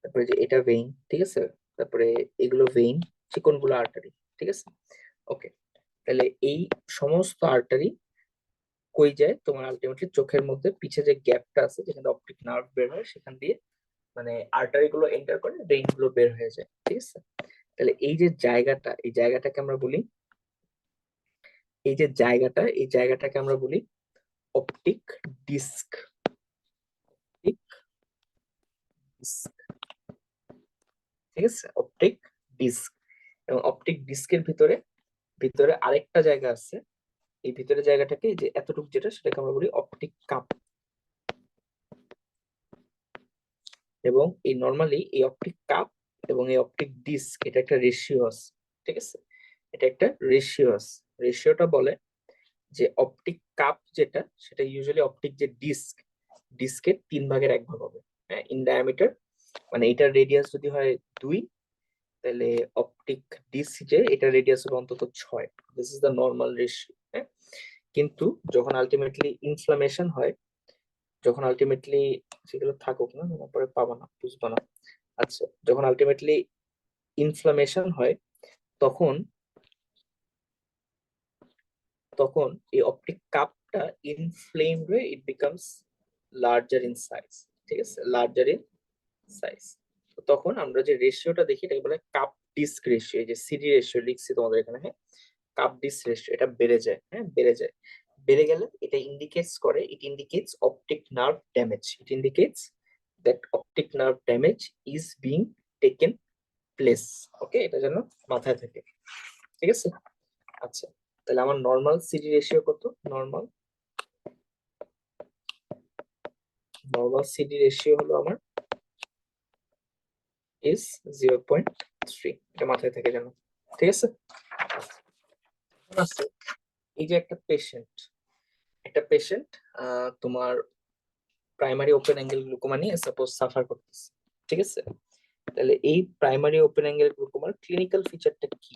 তারপরে যে এটা ভেইন। ঠিক আছে, তারপরে এগুলো ভেইন, চিকন গুলো আর্টারি। ঠিক আছে, ওকে, তাহলে এই সমস্ত আর্টারি কই যায়, তোমার আলটিমেটলি চোখের মধ্যে পিছে যে গ্যাপটা আছে যেখানে অপটিক নার্ভ বের হয়, সেখান দিয়ে মানে আর্টারি গুলো এন্টার করে ভেইন গুলো বের হয়ে যায়। ঠিক আছে, তাহলে এই যে জায়গাটা, এই জায়গাটাকে আমরা বলি, এই যে জায়গাটা, এই জায়গাটাকে আমরা বলি অপটিক ডিস্ক। ঠিক আছে, অপটিক ডিস্ক। এবং অপটিক ডিস্কের ভিতরে ভিতরে আরেকটা জায়গা আছে, এই ভিতরে জায়গাটাকে এই যে এতটুকু যেটা, সেটাকে আমরা বলি অপটিক কাপ। এবং এই নর্মালি এই অপটিক কাপ এবং এই অপটিক ডিস্ক এটা একটা রেশিও আছে। ঠিক আছে, এটা একটা রেশিও আছে। রেশিওটা বলে যে অপটিক কাপ যেটা, সেটা ইউজুয়ালি অপটিক যে ডিস্ক, ডিস্কের 3 ভাগের 1 ভাগ হবে। হ্যাঁ, ইন ডায়ামিটার, মানে এটার রেডিয়াস যদি হয় 2, তাহলে অপটিক ডিস্ক যে এটা রেডিয়াস হবে অন্তত 6, this is the normal ratio. হ্যাঁ, কিন্তু যখন আলটিমেটলি ইনফ্লামেশন হয়, যখন আলটিমেটলি সেগুলো থাকুক না, পরে পাবা না, বুঝবা না। আচ্ছা, যখন আলটিমেটলি ইনফ্লামেশন হয় তখন তখন এই অপটিক কাপটা ইনফ্লেমড হয়ে it becomes larger in size. ঠিক আছে, লার্জার ইন সাইজ। তখন আমরা যে রেশিওটা দেখি এটাকে বলে কাপ ডিস্ক রেশিও। এই যে সিডি রেশিও লিখছি তোমাদের এখানে, হ্যাঁ, কাপ ডিস্ক রেশিও, এটা বেড়ে যায়। হ্যাঁ, বেড়ে যায়। বেড়ে গেলে এটা ইন্ডিকেটস করে, it indicates optic nerve damage, it indicates that optic nerve damage is being taken place. Okay, এটা যেন মাথায় থাকে। ঠিক আছে। আচ্ছা, তাহলে আমার নর্মাল সিডি রেশিও কত? নর্মাল নর্মাল সিডি রেশিও হলো আমার ইজ 0.3, এটা মাথায় থেকে যেন। ঠিক আছে। আছে এই যে একটা পেশেন্ট তোমার প্রাইমারি ওপেন অ্যাঙ্গেল গ্লুকোমা নিয়ে সাপোজ সাফার করতেছে। ঠিক আছে, তাহলে এই প্রাইমারি ওপেন অ্যাঙ্গেল গ্লুকোমার ক্লিনিক্যাল ফিচারটা কি?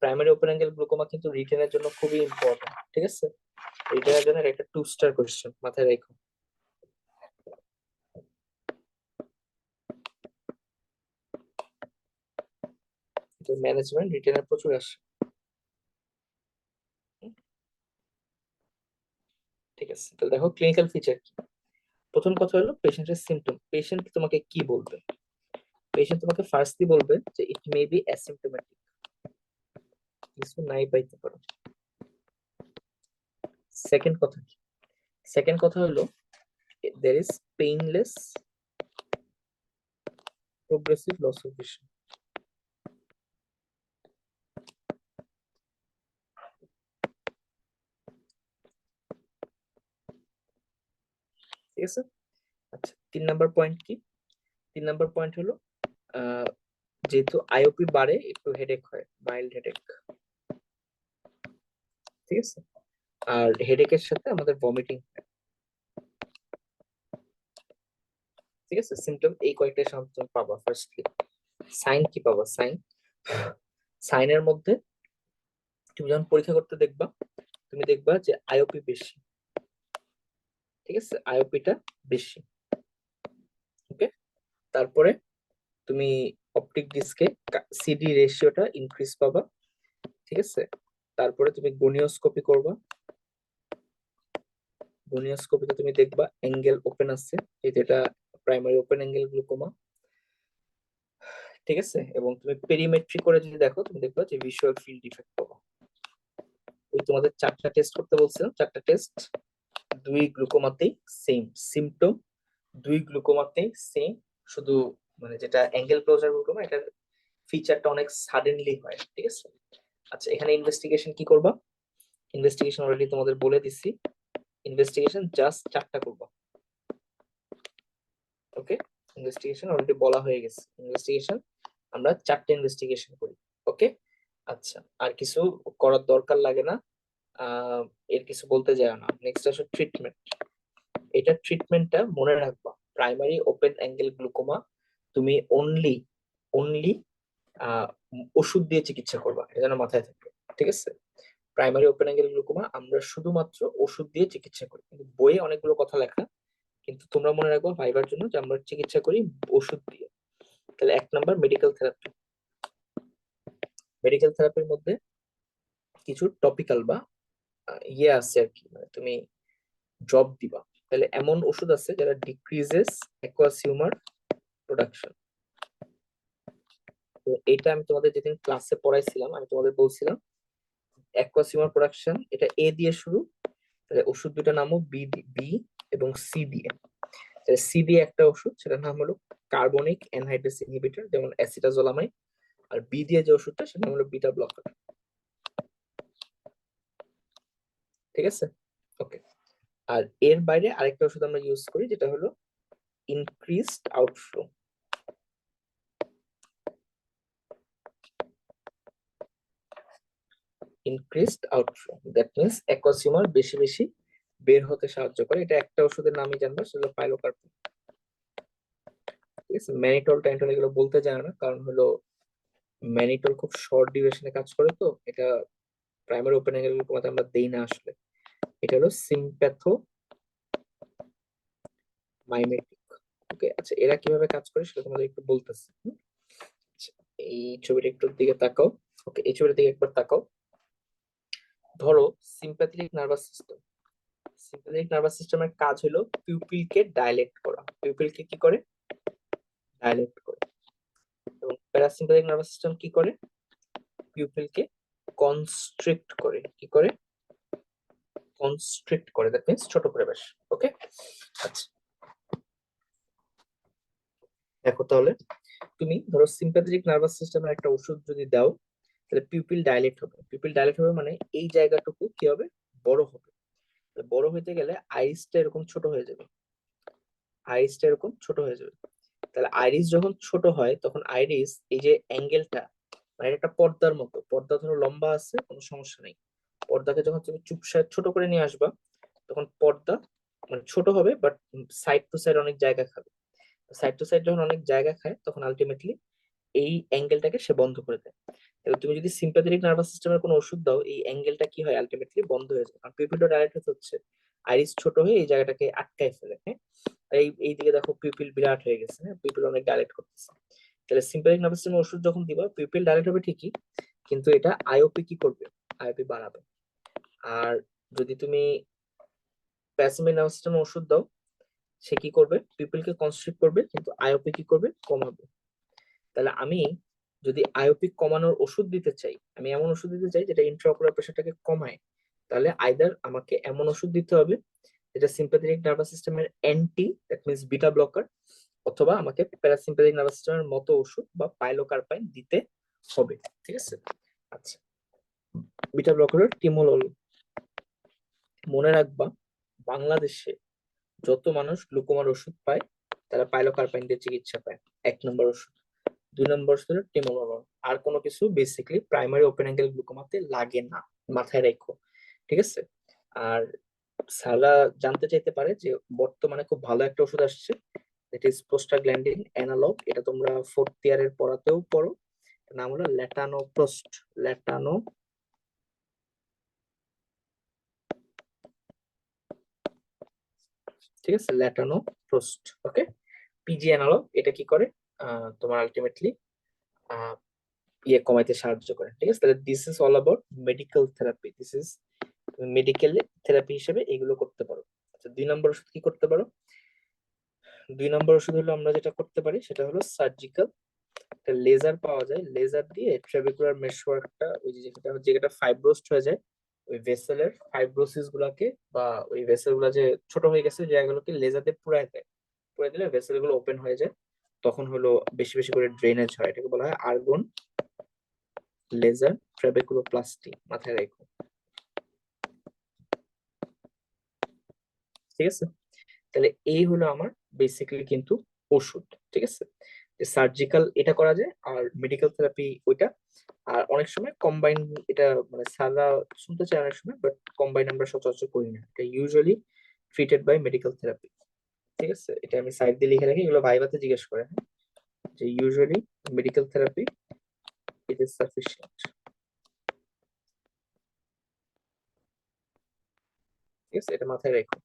প্রাইমারি ওপেন অ্যাঙ্গেল গ্লুকোমা কিন্তু রিটেনের জন্য খুবই ইম্পর্টেন্ট। ঠিক আছে, রিটেনের জন্য একটা 2 স্টার কোয়েশ্চেন, মাথায় রাখো। ম্যানেজমেন্ট রিটেনের প্রচুর আসে। ঠিক আছে, তাহলে দেখো ক্লিনিক্যাল ফিচার কি। প্রথম কথা হলো পেশেন্টের সিম্পটম। পেশেন্ট তোমাকে কি বলবে? পেশেন্ট তোমাকে ফার্স্টলি বলবে যে ইট মে বি অ্যাসিম্পটোমেটিক, কিছু নাই পাইতে পারো। সেকেন্ড কথা কি? সেকেন্ড কথা হলো there is painless progressive loss of vision। ঠিক আছে। আচ্ছা, 3 নাম্বার পয়েন্ট কি? 3 নাম্বার পয়েন্ট হলো যেহেতু আইওপি বাড়ে একটু হেডেক হয়, মাইল্ড হেডেক। ঠিক আছে, আর হেডেকের সাথে আমাদের ভমিটিং। ঠিক আছে, সিমটম এই কয়েকটা সিমটম পাবা। ফার্স্টলি সাইন কি পাবা? সাইনের মধ্যে তুমি যখন পরীক্ষা করতে দেখবা, তুমি দেখবা যে আইওপি বেশি। ঠিক আছে, আইওপিটা বেশি। ওকে, তারপরে তুমি অপটিক ডিস্কে সিডি রেশিওটা ইনক্রিজ পাবা। ঠিক আছে, তারপরে তুমি গনিওস্কোপি করবা। গনিওস্কোপিতে তুমি দেখবা অ্যাঙ্গেল ওপেন আছে, যেটা প্রাইমারি ওপেন অ্যাঙ্গেল গ্লুকোমা। ঠিক আছে, এবং তুমি পেরিমেট্রি করে যদি দেখো, তুমি দেখবা যে ভিজুয়াল ফিল্ড ডিফেক্ট পাবা। ওই তোমাদের 4টা টেস্ট করতে বলছিলাম, 4টা টেস্ট 2 গ্লুকোমাতেই সেম সিমটম, 2 গ্লুকোমাতেই সেম। শুধু মানে যেটা অ্যাঙ্গেল ক্লোজার গ্লুকোমা, এটার ফিচারটা অনেক সাডেনলি হয়। ঠিক আছে। আচ্ছা, এখানে ইনভেস্টিগেশন কি করবা? ইনভেস্টিগেশন অলরেডি তোমাদের বলে দিছি। ইনভেস্টিগেশন জাস্ট 4টা করবা। ওকে, ইনভেস্টিগেশন অলরেডি বলা হয়ে গেছে। ইনভেস্টিগেশন আমরা 4টে ইনভেস্টিগেশন করি। ওকে, আচ্ছা, আর কিছু করার দরকার লাগে না। এর কিছু বলতে যায় না। নেক্সট আসো ট্রিটমেন্ট। এটা ট্রিটমেন্টটা মনে রাখবা, প্রাইমারি ওপেন অ্যাঙ্গেল গ্লুকোমা তুমি অনলি অনলি ওষুধ দিয়ে চিকিৎসা করবা, এটা যেন মাথায় থাকে। ঠিক আছে, প্রাইমারি ওপেন অ্যাঙ্গেল গ্লুকোমা আমরা শুধুমাত্র ওষুধ দিয়ে চিকিৎসা করি। কিন্তু বইয়ে অনেকগুলো কথা লেখা, কিন্তু তোমরা মনে রাখবো ভাইবার জন্য যে আমরা চিকিৎসা করি ওষুধ দিয়ে। তাহলে 1 নাম্বার মেডিকেল থেরাপি। মেডিকেল থেরাপির মধ্যে কিছু টপিক্যাল বা ইয়ে আছে আর কি, মানে তুমি ড্রপ দিবা। তাহলে এমন ওষুধ আছে যারা ডিক্রিজেস অ্যাকুয়াস হিউমার প্রোডাকশন। তো এটা আমি তোমাদের যেদিন ক্লাসে পড়াইছিলাম, আমি তোমাদের বলছিলাম অ্যাকুয়াস হিউমার প্রোডাকশন এটা এ দিয়ে শুরু। তাহলে ওষুধ দুটার নামও বি বি এবং সি দিয়ে। সি দিয়ে একটা ওষুধ, সেটার নাম হলো কার্বনিক অ্যানহাইড্রেস ইনহিবিটর, যেমন অ্যাসিটাজোলামাইড। আর বি দিয়ে যে ওষুধটা সেটা নাম হলো বিটা ব্লকার। ঠিক আছে, ওকে। আর এর বাইরে আরেকটা ওষুধ আমরা ইউজ করি, যেটা হলো increased outflow. Increased outflow that means aqueous humour বেশি বেশি বের হতে সাহায্য করে। এটা একটা ওষুধের নামই জানবো, সেটা হলো পাইলোকার্পিন। ঠিক আছে, ম্যানিটল ট্যান্টল এগুলো বলতে জানা না, কারণ হলো ম্যানিটোর খুব শর্ট ডিউরেশনে কাজ করে, তো এটা প্রাইমারি ওপেন অ্যাঙ্গেল গ্লুকোমাতে আমরা দেই না আসলে। এটা হলো সিম্প্যাথো মাইমেটিক। ওকে, আচ্ছা এরা কিভাবে কাজ করে সেটা তোমাদের একটু বলতেছি। আচ্ছা, এই ছবিটা একটু দিকে তাকাও। ওকে, এই ছবিটার দিকে একবার তাকাও। ধরো sympathetic nervous system, sympathetic nervous সিস্টেমের কাজ হলো পিউপিলকে ডাইলেট করা। পিউপিলকে কি করে? ডাইলেট করে। এবং প্যারাসিম্প্যাথেটিক নার্ভাস সিস্টেম কি করে? পিউপিলকে কনস্ট্রিক্ট করে। কি করে? কনস্ট্রিক্ট করে, দ্যাট মিন্স ছোট করে বেশ। ওকে, আচ্ছা দেখো তাহলে, তুমি ধরো সিম্প্যাথেটিক নার্ভাস সিস্টেমের একটা ওষুধ যদি দাও, তাহলে পিউপিল ডাইলেট হবে। পিউপিল ডাইলেট হবে মানে এই জায়গাটুকু কি হবে? বড় হবে। বড় হইতে গেলে আইরিসটা এরকম ছোট হয়ে যাবে। আইরিসটা এরকম ছোট হয়ে যাবে। তাহলে আইরিস যখন ছোট হয় তখন আইরিস এই যে অ্যাঙ্গেলটা, মানে একটা পর্দার মতো, পর্দা ধরো লম্বা আছে কোনো সমস্যা নেই, পর্দাকে যখন তুমি চুপসায় ছোট করে নিয়ে আসবা তখন পর্দা মানে ছোট হবে, বাট সাইড টু সাইড অনেক জায়গা খাবে। সাইড টু সাইড যখন অনেক জায়গা খায় তখন আলটিমেটলি এই অ্যাঙ্গেলটাকে সে বন্ধ করে দেয়। তাহলে তুমি যদি সিম্প্যাথেটিক নার্ভাস সিস্টেমের কোনো ওষুধ দাও, এই অ্যাঙ্গেলটা কি হয়? আলটিমেটলি বন্ধ হয়ে যায়, কারণ পিউপিলটা ডাইরেক্ট হচ্ছে আইরিস ছোট হয়ে এই জায়গাটাকে আটকায় ফেলে। হ্যাঁ, এই দিকে দেখো পিউপিল বিরাট হয়ে গেছে, হ্যাঁ পিউপিল অনেক ডাইলেট করতেছে। তাহলে সিম্প্যাথেটিক নার্ভাস সিস্টেমের ওষুধ যখন দিবা পিউপিল ডাইলেট হবে ঠিকই, কিন্তু এটা আইওপি কি করবে? আইওপি বাড়াবে। আর যদি তুমি প্যাসিভ নার্ভাস সিস্টেমের ওষুধ দাও, সে কি করবে? পিউপিলকে কনস্ট্রিক্ট করবে, কিন্তু আইওপি কি করবে? কমাবে। তাহলে আমি যদি আইওপি কমানোর ওষুধ দিতে চাই, আমি এমন ওষুধ দিতে চাই যেটা ইন্ট্রাঅকুলার প্রেশারটাকে কমায়, তাহলে আইদার আমাকে এমন ওষুধ দিতে হবে যেটা সিম্প্যাথেটিক নার্ভাস সিস্টেমের anti, that means beta blocker, অথবা আমাকে প্যারাসিম্প্যাথেটিক নার্ভাস সিস্টেমের মতো ওষুধ বা পাইলোকার্পাইন দিতে হবে। ঠিক আছে, আচ্ছা বিটা ব্লকারের টিমোলল। মনে রাখবা, বাংলাদেশে যত মানুষ গ্লুকোমার ওষুধ পায় তারা পাইলোকার্পাইন দিয়ে চিকিৎসা পায়। 1 নম্বর ওষুধ। 2 নম্বর ওষুধ হলো টিমোলল। আর কোনো কিছু বেসিক্যালি প্রাইমারি ওপেন অ্যাঙ্গেল গ্লুকোমাতে লাগে না, মাথায় রেখো। ঠিক আছে, আর সারা জানতে চাইতে পারে যে বর্তমানে খুব ভালো একটা ওষুধ আসছে, ইট ইজ প্রোস্টাগ্ল্যান্ডিন অ্যানালগ। এটা তোমরা 4th ইয়ারের পড়াতেও পড়ো। নাম হলো ল্যাটানোপ্রোস্ট। ল্যাটানো, ঠিক আছে, ল্যাটানোপ্রোস্ট। ওকে, পিজি অ্যানালগ। এটা কি করে? তোমার আলটিমেটলি ইয়ে কমাইতে সাহায্য করে। ঠিক আছে, তাহলে this is all about medical therapy. This is medical therapy হিসেবে এগুলো করতে পারো। আচ্ছা 2 নম্বর ওষুধ কি করতে পারো? 2 নম্বর ওষুধ হলো আমরা যেটা করতে পারি সেটা হলো সার্জিক্যাল। একটা লেজার পাওয়া যায়, লেজার দিয়ে ট্রাবেকুলার মেশওয়ার্কটা, ওই যে যেটা যেটা ফাইব্রোস্ট হয়ে যায়, ওই ভেসেলের ফাইব্রোসিস গুলাকে বা ওই ভেসেল গুলা যে ছোট হয়ে গেছে জায়গাগুলোকে লেজার দিয়ে পুরাই দেয়। পুরাই দিলে ভেসেল গুলো ওপেন হয়ে যায়, তখন হলো বেশি বেশি করে ড্রেনেজ হয়। এটাকে বলা হয় আর্গন লেজার ট্রাবেকুলোপ্লাস্টি, মাথায় রেখো। ঠিক আছে, তাহলে এই হলো আমার বেসিক্যালি কিন্তু ওষুধ। ঠিক আছে, সার্জিক্যাল এটা করা যায়, আর মেডিকেল থেরাপি ওইটা। আর অনেক সময় কম্বাইন, এটা মানে সারা শুনতে চাই অনেক সময়, বাট কম্বাইন আমরা সচরাচর করি না, এটা usually treated by medical therapy. ঠিক আছে, এটা আমি সাইড দিয়ে লিখে রাখি, এগুলো ভাইভাতে জিজ্ঞেস করে, হ্যাঁ, যে usually medical therapy it is sufficient. ঠিক আছে, এটা মাথায় রেখো।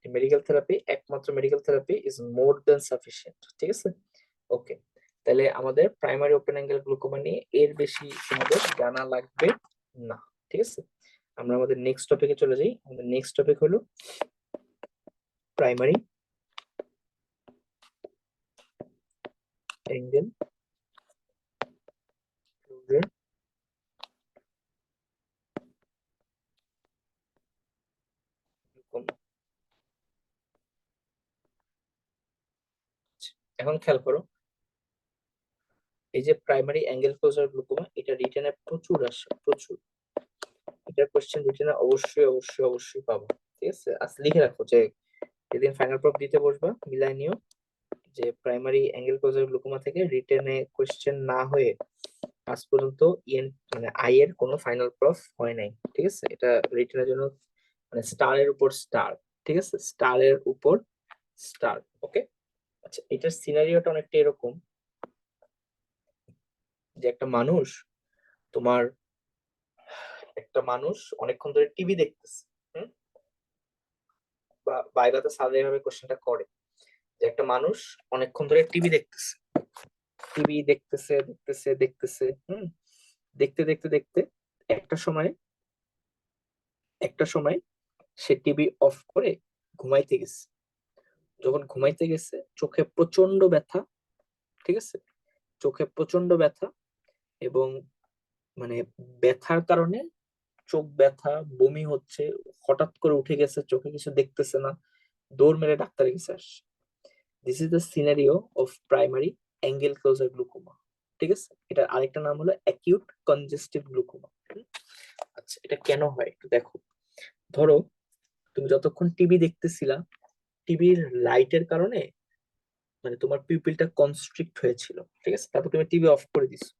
মেডিকেল থেরাপি, একমাত্র medical therapy is more than sufficient. ঠিক আছে, ওকে। তাহলে আমাদের প্রাইমারি ওপেন অ্যাঙ্গেল গ্লুকোমা নিয়ে এর বেশি তোমাদের জানা লাগবে না। ঠিক আছে, আমরা আমাদের নেক্সট টপিকে চলে যাই। আমাদের নেক্সট টপিক হলো প্রাইমারি অ্যাঙ্গেল গ্লুকোমা। এখন খেয়াল করো, এই যে প্রাইমারি অ্যাঙ্গেল ক্লোজার গ্লুকোমা, এটা রিটেনে প্রচুর আসে, প্রচুর। এটা কোশ্চেন রিটেনে অবশ্যই অবশ্যই অবশ্যই পাবো। ঠিক আছে, আজ লিখে রাখো যে যেদিন ফাইনাল প্রপ দিতে বসবা মিলাই নিও, যে প্রাইমারি অ্যাঙ্গেল ক্লোজার গ্লুকোমা থেকে রিটেনে কোশ্চেন না হয়ে আজ পর্যন্ত ইএন মানে আই এর কোনো ফাইনাল প্রফ হয় নাই। ঠিক আছে, এটা রিটেনের জন্য মানে স্টারের উপর স্টার। ঠিক আছে, স্টারের উপর স্টার। ওকে, আচ্ছা এটার সিনারিওটা অনেকটা এরকম। যে তোমার একটা মানুষ অনেকক্ষণ ধরে টিভি দেখতেছে। হুম? বা বাইরাতে স্যার এইভাবে কোশ্চেনটা করে যে একটা মানুষ অনেকক্ষণ ধরে টিভি দেখতেছে, টিভি দেখতেছে দেখতেছে দেখতেছে। দেখতে দেখতে দেখতে একটা সময় একটা সময় সে টিভি অফ করে ঘুমাইতে গেছে। যখন ঘুমাইতে গেছে চোখে প্রচন্ড ব্যথা, ঠিক আছে, চোখে প্রচন্ড ব্যথা, এবং মানে ব্যথার কারণে চোখ ব্যথা, বমি হচ্ছে, হঠাৎ করে উঠে গেছে, চোখে কিছু দেখতেছে না, দৌড় মেরে ডাক্তারের কাছে আসছে। This is the scenario of primary angle closure glaucoma. ঠিক আছে, এটার আরেকটা নাম হলো অ্যাকিউট কনজেস্টিভ গ্লুকোমা। আচ্ছা, এটা কেন হয় একটু দেখো। ধরো তুমি যতক্ষণ টিভি দেখতেছিলা, টিভির লাইটের কারণে তোমার পিউপিলটা কনস্ট্রিক্ট হয়েছিল, ঠিক আছে, তারপর তুমি টিভি অফ করে দিছো।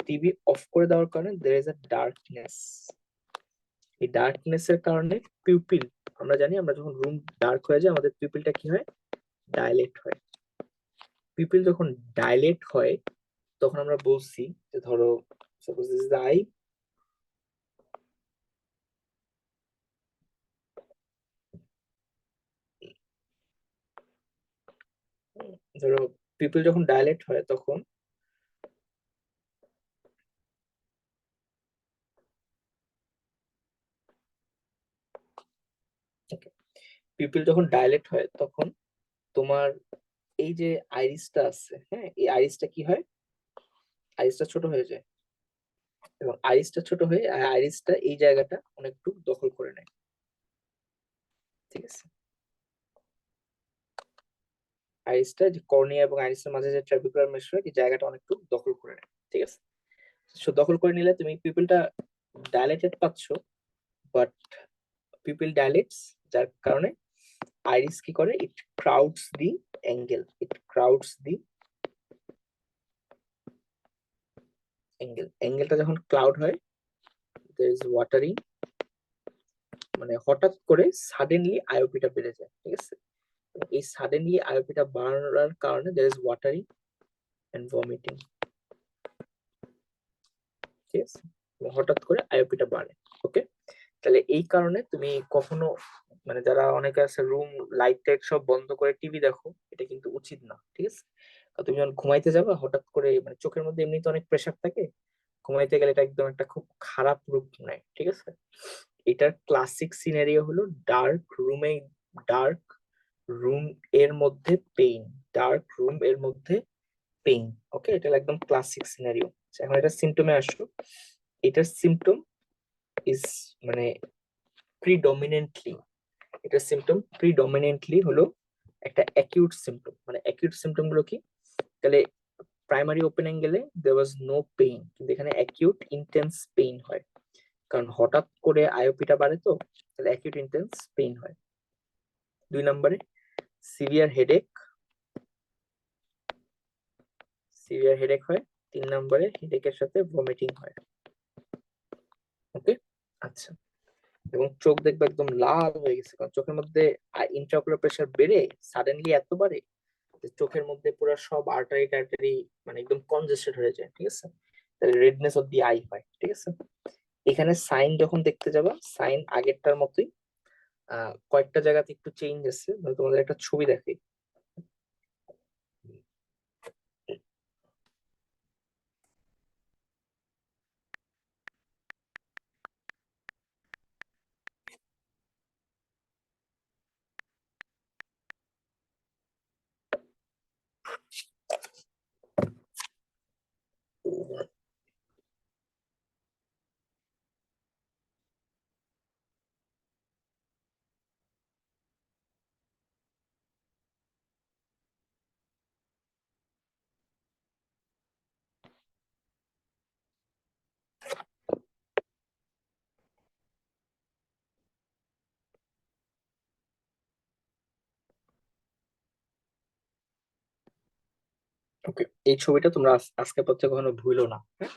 টিভি অফ করে দেওয়ার কারণে there is a darkness। এই ডার্কনেস এর কারণে পিউপিল, আমরা জানি আমরা যখন রুম ডার্ক হয়ে যায় আমাদের পিউপিলটা কি হয়, ডাইলেট হয়। পিউপিল যখন ডাইলেট হয় তখন আমরা বলছি যে ধরো suppose this is the I, ধরো পিউপিল যখন ডাইলেট হয় তখন পিউপিল যখন ডাইলেট হয় তখন তোমার এই যে আইরিসটা আছে, হ্যাঁ, এই আইরিসটা কি হয়, আইরিসটা ছোট হয়ে যায়, এবং আইরিসটা ছোট হয়ে আইরিসটা এই জায়গাটা অনেকটু দখল করে নেয়। ঠিক আছে, আইরিসটা যে কর্নিয়া এবং আইরিসের মাঝে যে ট্রাবিকুলার মেশ হয় এই জায়গাটা অনেকটু দখল করে নেয়। ঠিক আছে, সো দখল করে নিলে তুমি পিপলটা ডাইলেটেড পাচ্ছ, বাট পিপল ডাইলেটস, যার কারণে আইরিস কি করে, ইট ক্রাউডস দি অ্যাঙ্গেল, ইট ক্রাউডস দি অ্যাঙ্গেলটা যখন ক্লাউড হয় there is ওয়াটারিং, হঠাৎ করে সাডেনলি আইওপিটা বেড়ে যায়। ঠিক আছে, এই সাডেনলি আইওপিটা বাড়ার কারণে there is watering and vomiting. ঠিক আছে, হঠাৎ করে আইওপিটা বাড়ে। ওকে, তাহলে এই কারণে তুমি কখনো যারা অনেকে আছে রুম লাইট টাইট সব বন্ধ করে টিভি দেখো, এটা কিন্তু উচিত না। ঠিক আছে, আর তুমি যখন ঘুমাইতে যাবে হঠাৎ করে চোখের মধ্যে এমনিতে অনেক প্রেসার থাকে, ঘুমাইতে গেলে এটা একদম একটা খুব খারাপ রূপ নেয়। ঠিক আছে, এটার ক্লাসিক সিনারিও হলো ডার্ক রুমে, ডার্ক রুম এর মধ্যে পেইন, ডার্ক রুম এর মধ্যে পেইন। ওকে, এটা হলো একদম ক্লাসিক সিনারিও। এখন এটা সিমটমে আসলো। এটার সিমটম ইজ মানে প্রিডমিনেন্টলি, এটার সিমটম প্রিডমিনেন্টলি হলো একটা অ্যাকিউট সিমটম। অ্যাকিউট সিমটম গুলো কি, তাহলে প্রাইমারি ওপেন অ্যাঙ্গেলে দেয়ার ওয়াজ নো পেইন, কিন্তু এখানে অ্যাকিউট ইন্টেন্স পেইন হয়, কারণ হঠাৎ করে আইওপিটা বাড়ে, তো তাহলে অ্যাকিউট ইন্টেন্স পেইন হয়। 2 নম্বরে সিভিয়ার হেডেক, সিভিয়ার হেডেক হয়। 3 নম্বরে হেডেকের সাথে ভমিটিং হয়। ওকে, আচ্ছা, এবং চোখ দেখবে একদম লাল হয়ে গেছে, কারণ চোখের মধ্যে ইন্ট্রাঅকুলার প্রেসার বেড়ে সাডেনলি এত বাড়ে যে চোখের মধ্যে পুরো সব আর্টারি টার্টারি একদম কনজেস্টেড হয়ে যায়। ঠিক আছে, তাহলে রেডনেস অফ দি আই হয়। ঠিক আছে, এখানে সাইন যখন দেখতে যাবা, সাইন আগেরটার মতোই, কয়েকটা জায়গাতে একটু চেঞ্জ আছে। তোমাদের একটা ছবি দেখাই। ওকে, এই ছবিটা তোমরা আজকে পর থেকে কখনো ভুলো না, হ্যাঁ?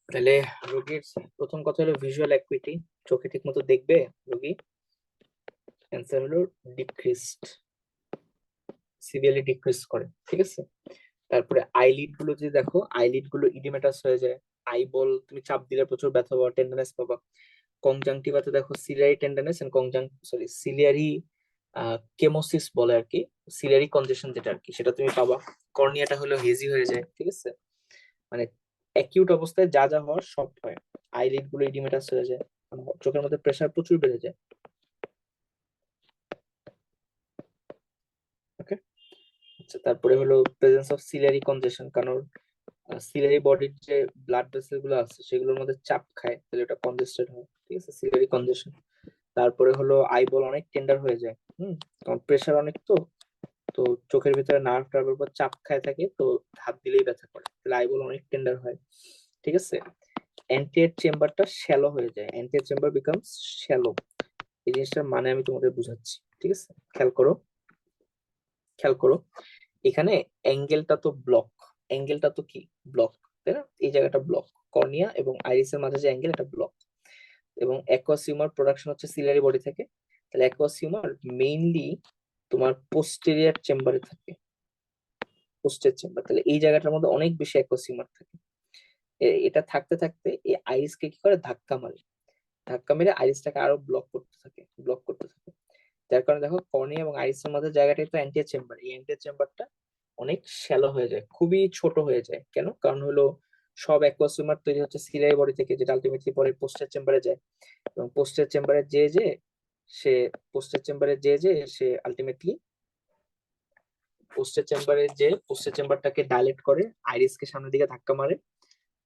তাহলে রোগীর প্রথম কথা হলো ভিজুয়াল অ্যাকুইটি, চোখে ঠিক মতো দেখবে রোগী। অ্যান্সার হলো ডিক্রিসড, সিভিয়ারলি ডিক্রিজ করে। ঠিক আছে, তারপরে আইলিড গুলো যদি দেখো, আইলিড গুলো ইডিমেটাস হয়ে যায়। আইবল তুমি চাপ দিলে প্রচুর ব্যথা পাবা, টেন্ডারনেস পাবা। কনজাংটিভাতে দেখো সিলিয়ারি টেন্ডারনেস এন্ড সিলিয়ারি কেমোসিস বলে আর কি, সিলিয়ারি কনজেশন যেটা আর কি, সেটা তুমি পাবা। কর্নিয়াটা হলো হেজি হয়ে যায়, ঠিক আছে। মানে অ্যাকিউট অবস্থায় যা যা হওয়ার সব হয়। আইলিড গুলো ইডিমেটাস হয়ে যায়, চোখের মধ্যে প্রেসার প্রচুর বেড়ে যায়। ওকে। আচ্ছা, তারপরে হলো প্রেজেন্স অফ সিলিয়ারি কনজেশন, কারণ সিলিয়ারি বডির যে ব্লাড ভেসেল গুলো আছে সেগুলোর মধ্যে চাপ খায়, তাহলে ওটা কনজেস্টেড হয়, ঠিক আছে, সিলিয়ারি কনজেশন। তারপরে হলো আইবল অনেক টেন্ডার হয়ে যায়, কারণ প্রেসার অনেক, তো তো চোখের ভিতরে নার্ভ টার্ভের উপর চাপ খায় থাকে, তো হাত দিলেই ব্যথা করে, তাহলে আইবল অনেক টেন্ডার হয়, ঠিক আছে। অ্যান্টিয়েট চেম্বারটা শ্যালো হয়ে যায়, অ্যান্টিয়েট চেম্বার বিকামস শ্যালো। এই জিনিসটার মানে আমি তোমাদের বুঝাচ্ছি, ঠিক আছে। খেয়াল করো, খেয়াল করো, এখানে অ্যাঙ্গেলটা তো ব্লক, অ্যাঙ্গেলটা তো কি ব্লক, তাই না? এই জায়গাটা ব্লক, কর্নিয়া এবং আইরিসের মাঝে যে অ্যাঙ্গেল, এটা ব্লক। এবং অ্যাকুয়াস হিউমার প্রোডাকশন হচ্ছে সিলিয়ারি বডি থেকে, তাহলে অ্যাকুয়াস হিউমার মেইনলি তোমার পোস্টেরিয়ার চেম্বারে থাকে, পোস্টের চেম্বার, তাহলে এই জায়গাটার মধ্যে অনেক বেশি অ্যাকুয়াস হিউমার থাকে। এটা থাকতে থাকতে এই আইরিসকে কি করে, ধাক্কা মারে, ধাক্কা মেরে আইরিসটাকে আরো ব্লক করতে থাকে, ব্লক করতে থাকে। যার কারণে দেখো কর্নিয়া এবং আইরিসের মধ্যে জায়গাটা তো অ্যান্টিয়ার চেম্বার, এই অ্যান্টিয়ার চেম্বারটা অনেক শ্যালো হয়ে যায়, খুবই ছোট হয়ে যায়। কেন? কারণ হলো সব অ্যাকুয়াস তৈরি হচ্ছে সিলিয়ারি বডি থেকে, যেটা আলটিমেটলি পরে পোস্টের চেম্বারে যায়, এবং পোস্টের চেম্বারে সে পোস্টের চেম্বারে সে আলটিমেটলি পোস্টের চেম্বারটাকে ডাইলেট করে, আইরিসকে সামনের দিকে ধাক্কা মারে,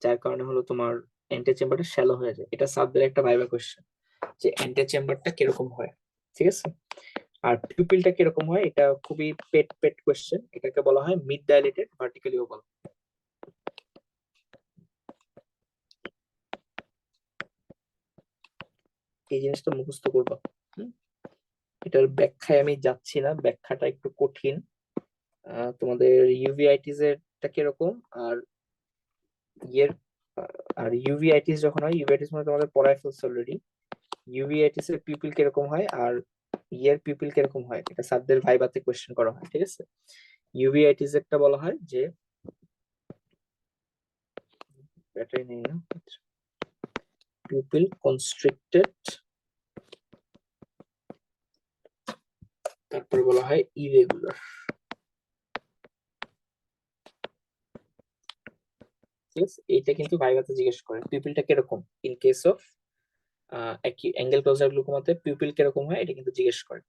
যার কারণে হলো তোমার অ্যান্টিয়ার চেম্বারটা শ্যালো হয়ে যায়। এটা সাবজেক্টের একটা ভাইবা কোশ্চেন, যে অ্যান্টিয়ার চেম্বারটা কিরকম হয়, ঠিক আছে। আর পিউপিলটা কিরকম হয়, এটা খুবই পেট পেট কোশ্চেন, এটাকে বলা হয় মিড ডাইলেটেড ভার্টিক্যালি ওভাল। এই জিনিসটা মুখস্থ করবা। হুম? এটার ব্যাখ্যায় আমি যাচ্ছি না, ব্যাখ্যাটা একটু কঠিন। তোমাদের ইউভিআইটিস এরটা কিরকম, আর ইয়ের আর ইউভিআইটিস যখন হয়, ইউভিআইটিস মানে তোমাদের পড়ায় ফেলছে অলরেডি। ইউভিআইটিস এর পিউপিল কিরকম হয় আর ইয়ের পিউপিল কিরকম হয়, এটা স্যারদের ভাইভাতে কোশ্চেন করা হয়, ঠিক আছে। ইউভিআইটিস একটা বলা হয় যে, ব্যাটারি নেই না, পিউপিল কনস্ট্রিক্টেড, তারপরে বলা হয় ইরেগুলার, ঠিক আছে। এইটা কিন্তু ভাইভাতে জিজ্ঞেস করে পিউপিলটা কিরকম, in case of angle closure গ্লুকোমাতে পিউপিল কিরকম হয়, এটা কিন্তু জিজ্ঞেস করে।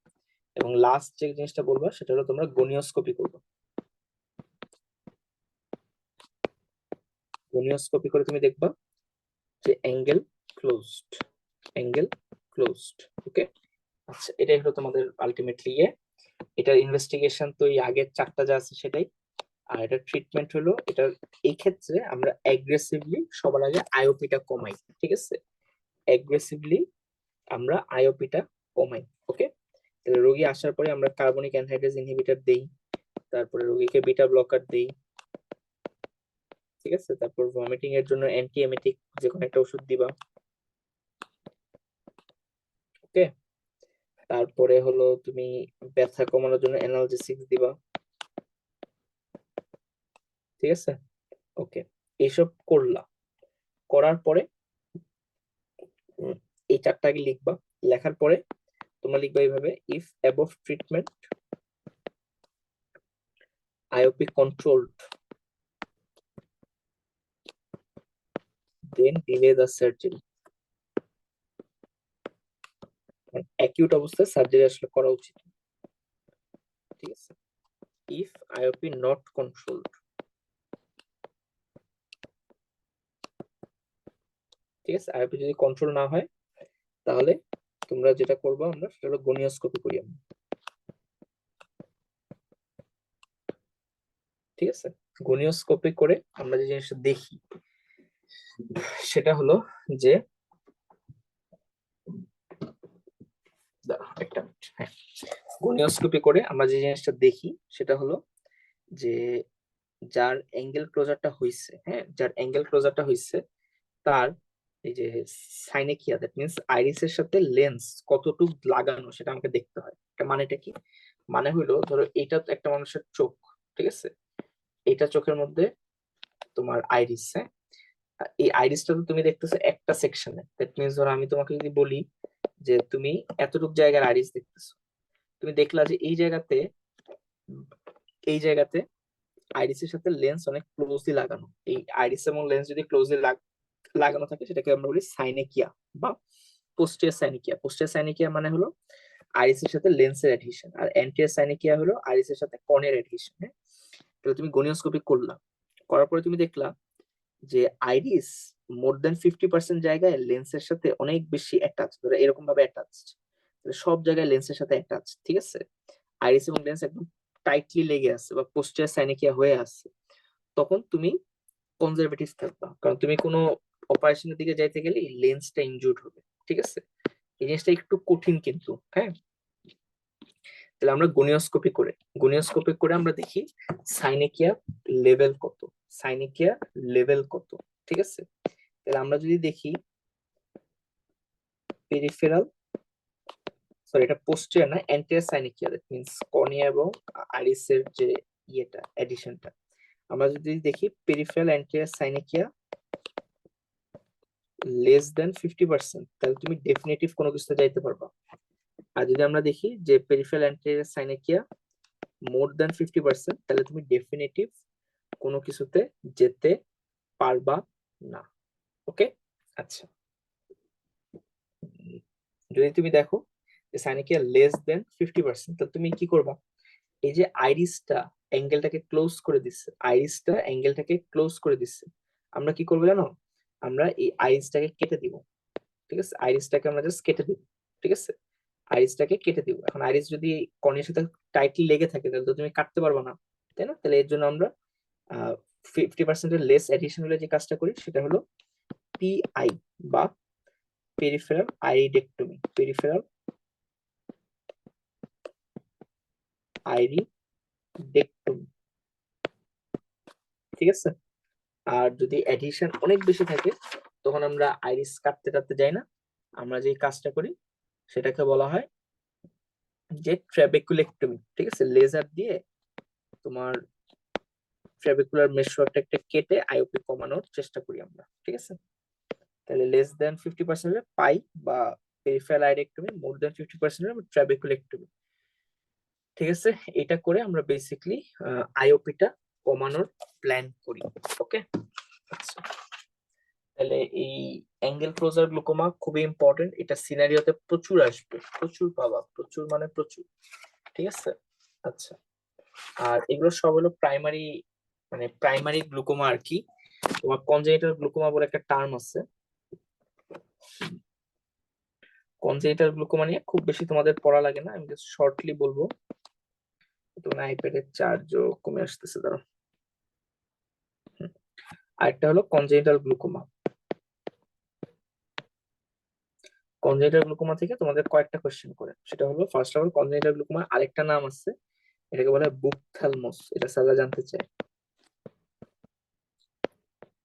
এবং লাস্ট যে জিনিসটা বলবো সেটা হলো তোমরা গনিওস্কোপি করবে। গনিওস্কোপি করে তুমি দেখবা যে অ্যাঙ্গেল ক্লোজড, অ্যাঙ্গেল ক্লোজড। ওকে। আচ্ছা, এটাই হলো তোমাদের আলটিমেটলি এটার ইনভেস্টিগেশন তো এই আগের চারটা যা আছে সেটাই। আর এটা ট্রিটমেন্ট হলো, এটা এই ক্ষেত্রে আমরা অ্যাগ্রেসিভলি সবার আগে আইওপিটা কমাই, ঠিক আছে। অ্যাগ্রেসিভলি আমরা আইওপিটা কমাই। ওকে। তাহলে রোগী আসার পরে আমরা কার্বনিক অ্যানহাইড্রেজ ইনহিবিটর দেই, তারপরে রোগীকে বিটা ব্লকার দেই, ঠিক আছে। তারপর ভমিটিং এর জন্য অ্যান্টি এমেটিক যে কোনো একটা ওষুধ দিবা। ওকে। তারপরে হলো তুমি ব্যথা কমানোর জন্য অ্যানালজেসিক্স দিবা, ঠিক আছে। ওকে। এইসব করলা, করার পরে এই চারটা আগে লিখবা। লেখার পরে তোমরা লিখবা এইভাবে, if above treatment IOP controlled then delay the surgery. Acute অবস্থায় সার্জারি আসলে করা উচিত, ঠিক আছে। ইফ আইওপি নট কন্ট্রোলড, ঠিক আছে, আইওপি যদি কন্ট্রোল না হয় তাহলে তোমরা যেটা করবো আমরা সেটা হলো গনিওস্কোপি করি আমরা, ঠিক আছে। গনিওস্কোপি করে আমরা যে জিনিসটা দেখি সেটা হলো যে, একটা মিনিট, হ্যাঁ, গনিওস্কোপি করে আমরা যে জিনিসটা দেখি সেটা হলো যে, যার অ্যাঙ্গেল ক্লোজারটা হইছে, হ্যাঁ, যার অ্যাঙ্গেল ক্লোজারটা হইছে তার এই যে সাইনেকিয়া, দ্যাট মিন্স আইরিসের সাথে লেন্স কতটুকু লাগানো সেটা আমাকে দেখতে হয়। এটা মানেটা কি? মানে হইলো ধরো এটা তো একটা মানুষের চোখ, ঠিক আছে। এটা চোখের মধ্যে তোমার আইরিস। হ্যাঁ, এই আইরিসটা তো তুমি দেখতেছো একটা সেকশনে, দ্যাট মিনস ধরো আমি তোমাকে যদি বলি যে তুমি এতটুক জায়গার আইরিস দেখতেছো, তুমি দেখলা যে এই জায়গাতে আইরিসের সাথে লেন্স অনেক ক্লোজলি লাগানো। এই আইরিস এবং লেন্স যদি ক্লোজলি লাগানো থাকে সেটাকে আমরা বলি সাইনেকিয়া বা পোস্টিয়ার সাইনেকিয়া। পোস্টিয়ার সাইনেকিয়া মানে হলো আইরিসের সাথে লেন্সের অ্যাডহেশন, আর অ্যান্টিয়ার সাইনেকিয়া হলো আইরিসের সাথে কর্নিয়ার অ্যাডহেশন। হ্যাঁ, তাহলে তুমি গনিওস্কোপি করলা, করার পরে তুমি দেখলা যে আইরিস মোর দেন 50% জায়গায় লেন্সের সাথে অনেক বেশি অ্যাটাচ, ধরো এরকম ভাবে অ্যাটাচ, সব জায়গায় লেন্সের সাথে অ্যাটাচ। ঠিক আছে, আইরিস এবং লেন্স একদম টাইটলি লেগে আছে বা পোস্টিয়ার সাইনেকিয়া হয়ে আছে, তখন তুমি কনজারভেটিভ থাকবা, কারণ তুমি কোনো অপারেশনের দিকে যাইতে গেলে লেন্সটা ইনজুর্ড হবে। ঠিক আছে, এই জিনিসটা একটু কঠিন কিন্তু। হ্যাঁ, তাহলে আমরা গনিওস্কোপি করে আমরা দেখি সাইনেকিয়া লেভেল কত, সাইনেকিয়া লেভেল কত। ঠিক আছে, তাহলে আমরা যদি দেখি পেরিফেরাল, সরি এটা পোস্টিয়ার না, অ্যান্টিয়ার সাইনেকিয়া, দ্যাট মিন্স কর্নিয়া এবং আইরিসের যে ইয়েটা এডিশনটা, আমরা যদি দেখি পেরিফেরাল অ্যান্টিয়ার সাইনেকিয়া less than 50%, তাহলে তুমি ডেফিনেটিভ কোনো কিছুতে যাইতে পারবা। আর যদি আমরা দেখি যে পেরিফেরাল অ্যান্টিয়ার সাইনেকিয়া more than 50%, তাহলে তুমি ডেফিনেটিভ কোনো কিছুতে যেতে পারবা না। ওকে, আচ্ছা, যদি তুমি দেখো যে সাইনেকিয়া less than 50%, তো তুমি কি করবা? এই যে আইরিসটা অ্যাঙ্গেলটাকে ক্লোজ করে দিচ্ছে, আইরিসটা অ্যাঙ্গেলটাকে ক্লোজ করে দিচ্ছে, আমরা কি করবো জানো? আমরা এই আইরিসটাকে কেটে দিব। ঠিক আছে, আইরিসটাকে আমরা জাস্ট কেটে দিব। ঠিক আছে, আইরিসটাকে কেটে দিব। এখন আইরিস যদি কর্নিয়ার সাথে টাইটলি লেগে থাকে তাহলে তো তুমি কাটতে পারবে না, তাই না? তাহলে এর জন্য আমরা 50%-এর লেস এডিশন হলে যে কাজটা করি সেটা হলো পিআই বা পেরিফেরাল আইরিডেক্টমি, পেরিফেরাল আইরিডেক্টমি। ঠিক আছে, আর যদি এডিশন অনেক বেশি থাকে তখন আমরা আইরিস কাটতে কাটতে যাই না, আমরা যে কাজটা করি সেটাকে বলা হয় যে ট্রাবেকুলেক্টমি। ঠিক আছে, লেজার দিয়ে তোমার ট্রাবেকুলার মেশওয়ার্কটা একটা কেটে আইওপি কমানোর চেষ্টা করি আমরা। ঠিক আছে, তাহলে less than 50% পাই বা পেরিফেরাল আইরেক্টমি, more than 50% ট্রাবেকুলেক্টমি। ঠিক আছে, এটা করে আমরা বেসিকলি আইওপিটা কমানোর প্ল্যান করি। ওকে, আচ্ছা, তাহলে এই অ্যাঙ্গেল ক্লোজার গ্লুকোমা খুবই ইম্পর্টেন্ট, এটা সিনারিওতে প্রচুর আসবে, প্রচুর পাবা, প্রচুর মানে প্রচুর। ঠিক আছে, আচ্ছা, আর এগুলো সব হলো প্রাইমারি, মানে প্রাইমারি গ্লুকোমা আর কি। তোমার কনজেনিটাল গ্লুকোমা বলে একটা টার্ম আছে, কনজেনিটাল গ্লুকোমা নিয়ে খুব বেশি তোমাদের পড়া লাগে না, আমি জাস্ট শর্টলি বলবো। তোমার আইপ্যাডের চার্জও কমে আসতেছে, ধরো। আরেকটা হলো কনজেনিটাল গ্লুকোমা। কনজেনিটাল গ্লুকোমা থেকে তোমাদের কয়েকটা কোশ্চেন করে, সেটা হলো ফার্স্ট অফ অল কনজেনিটাল গ্লুকোমার আরেকটা নাম আছে, এটাকে বলে বুকথ্যালমোস, এটা স্যাররা জানতে চায়।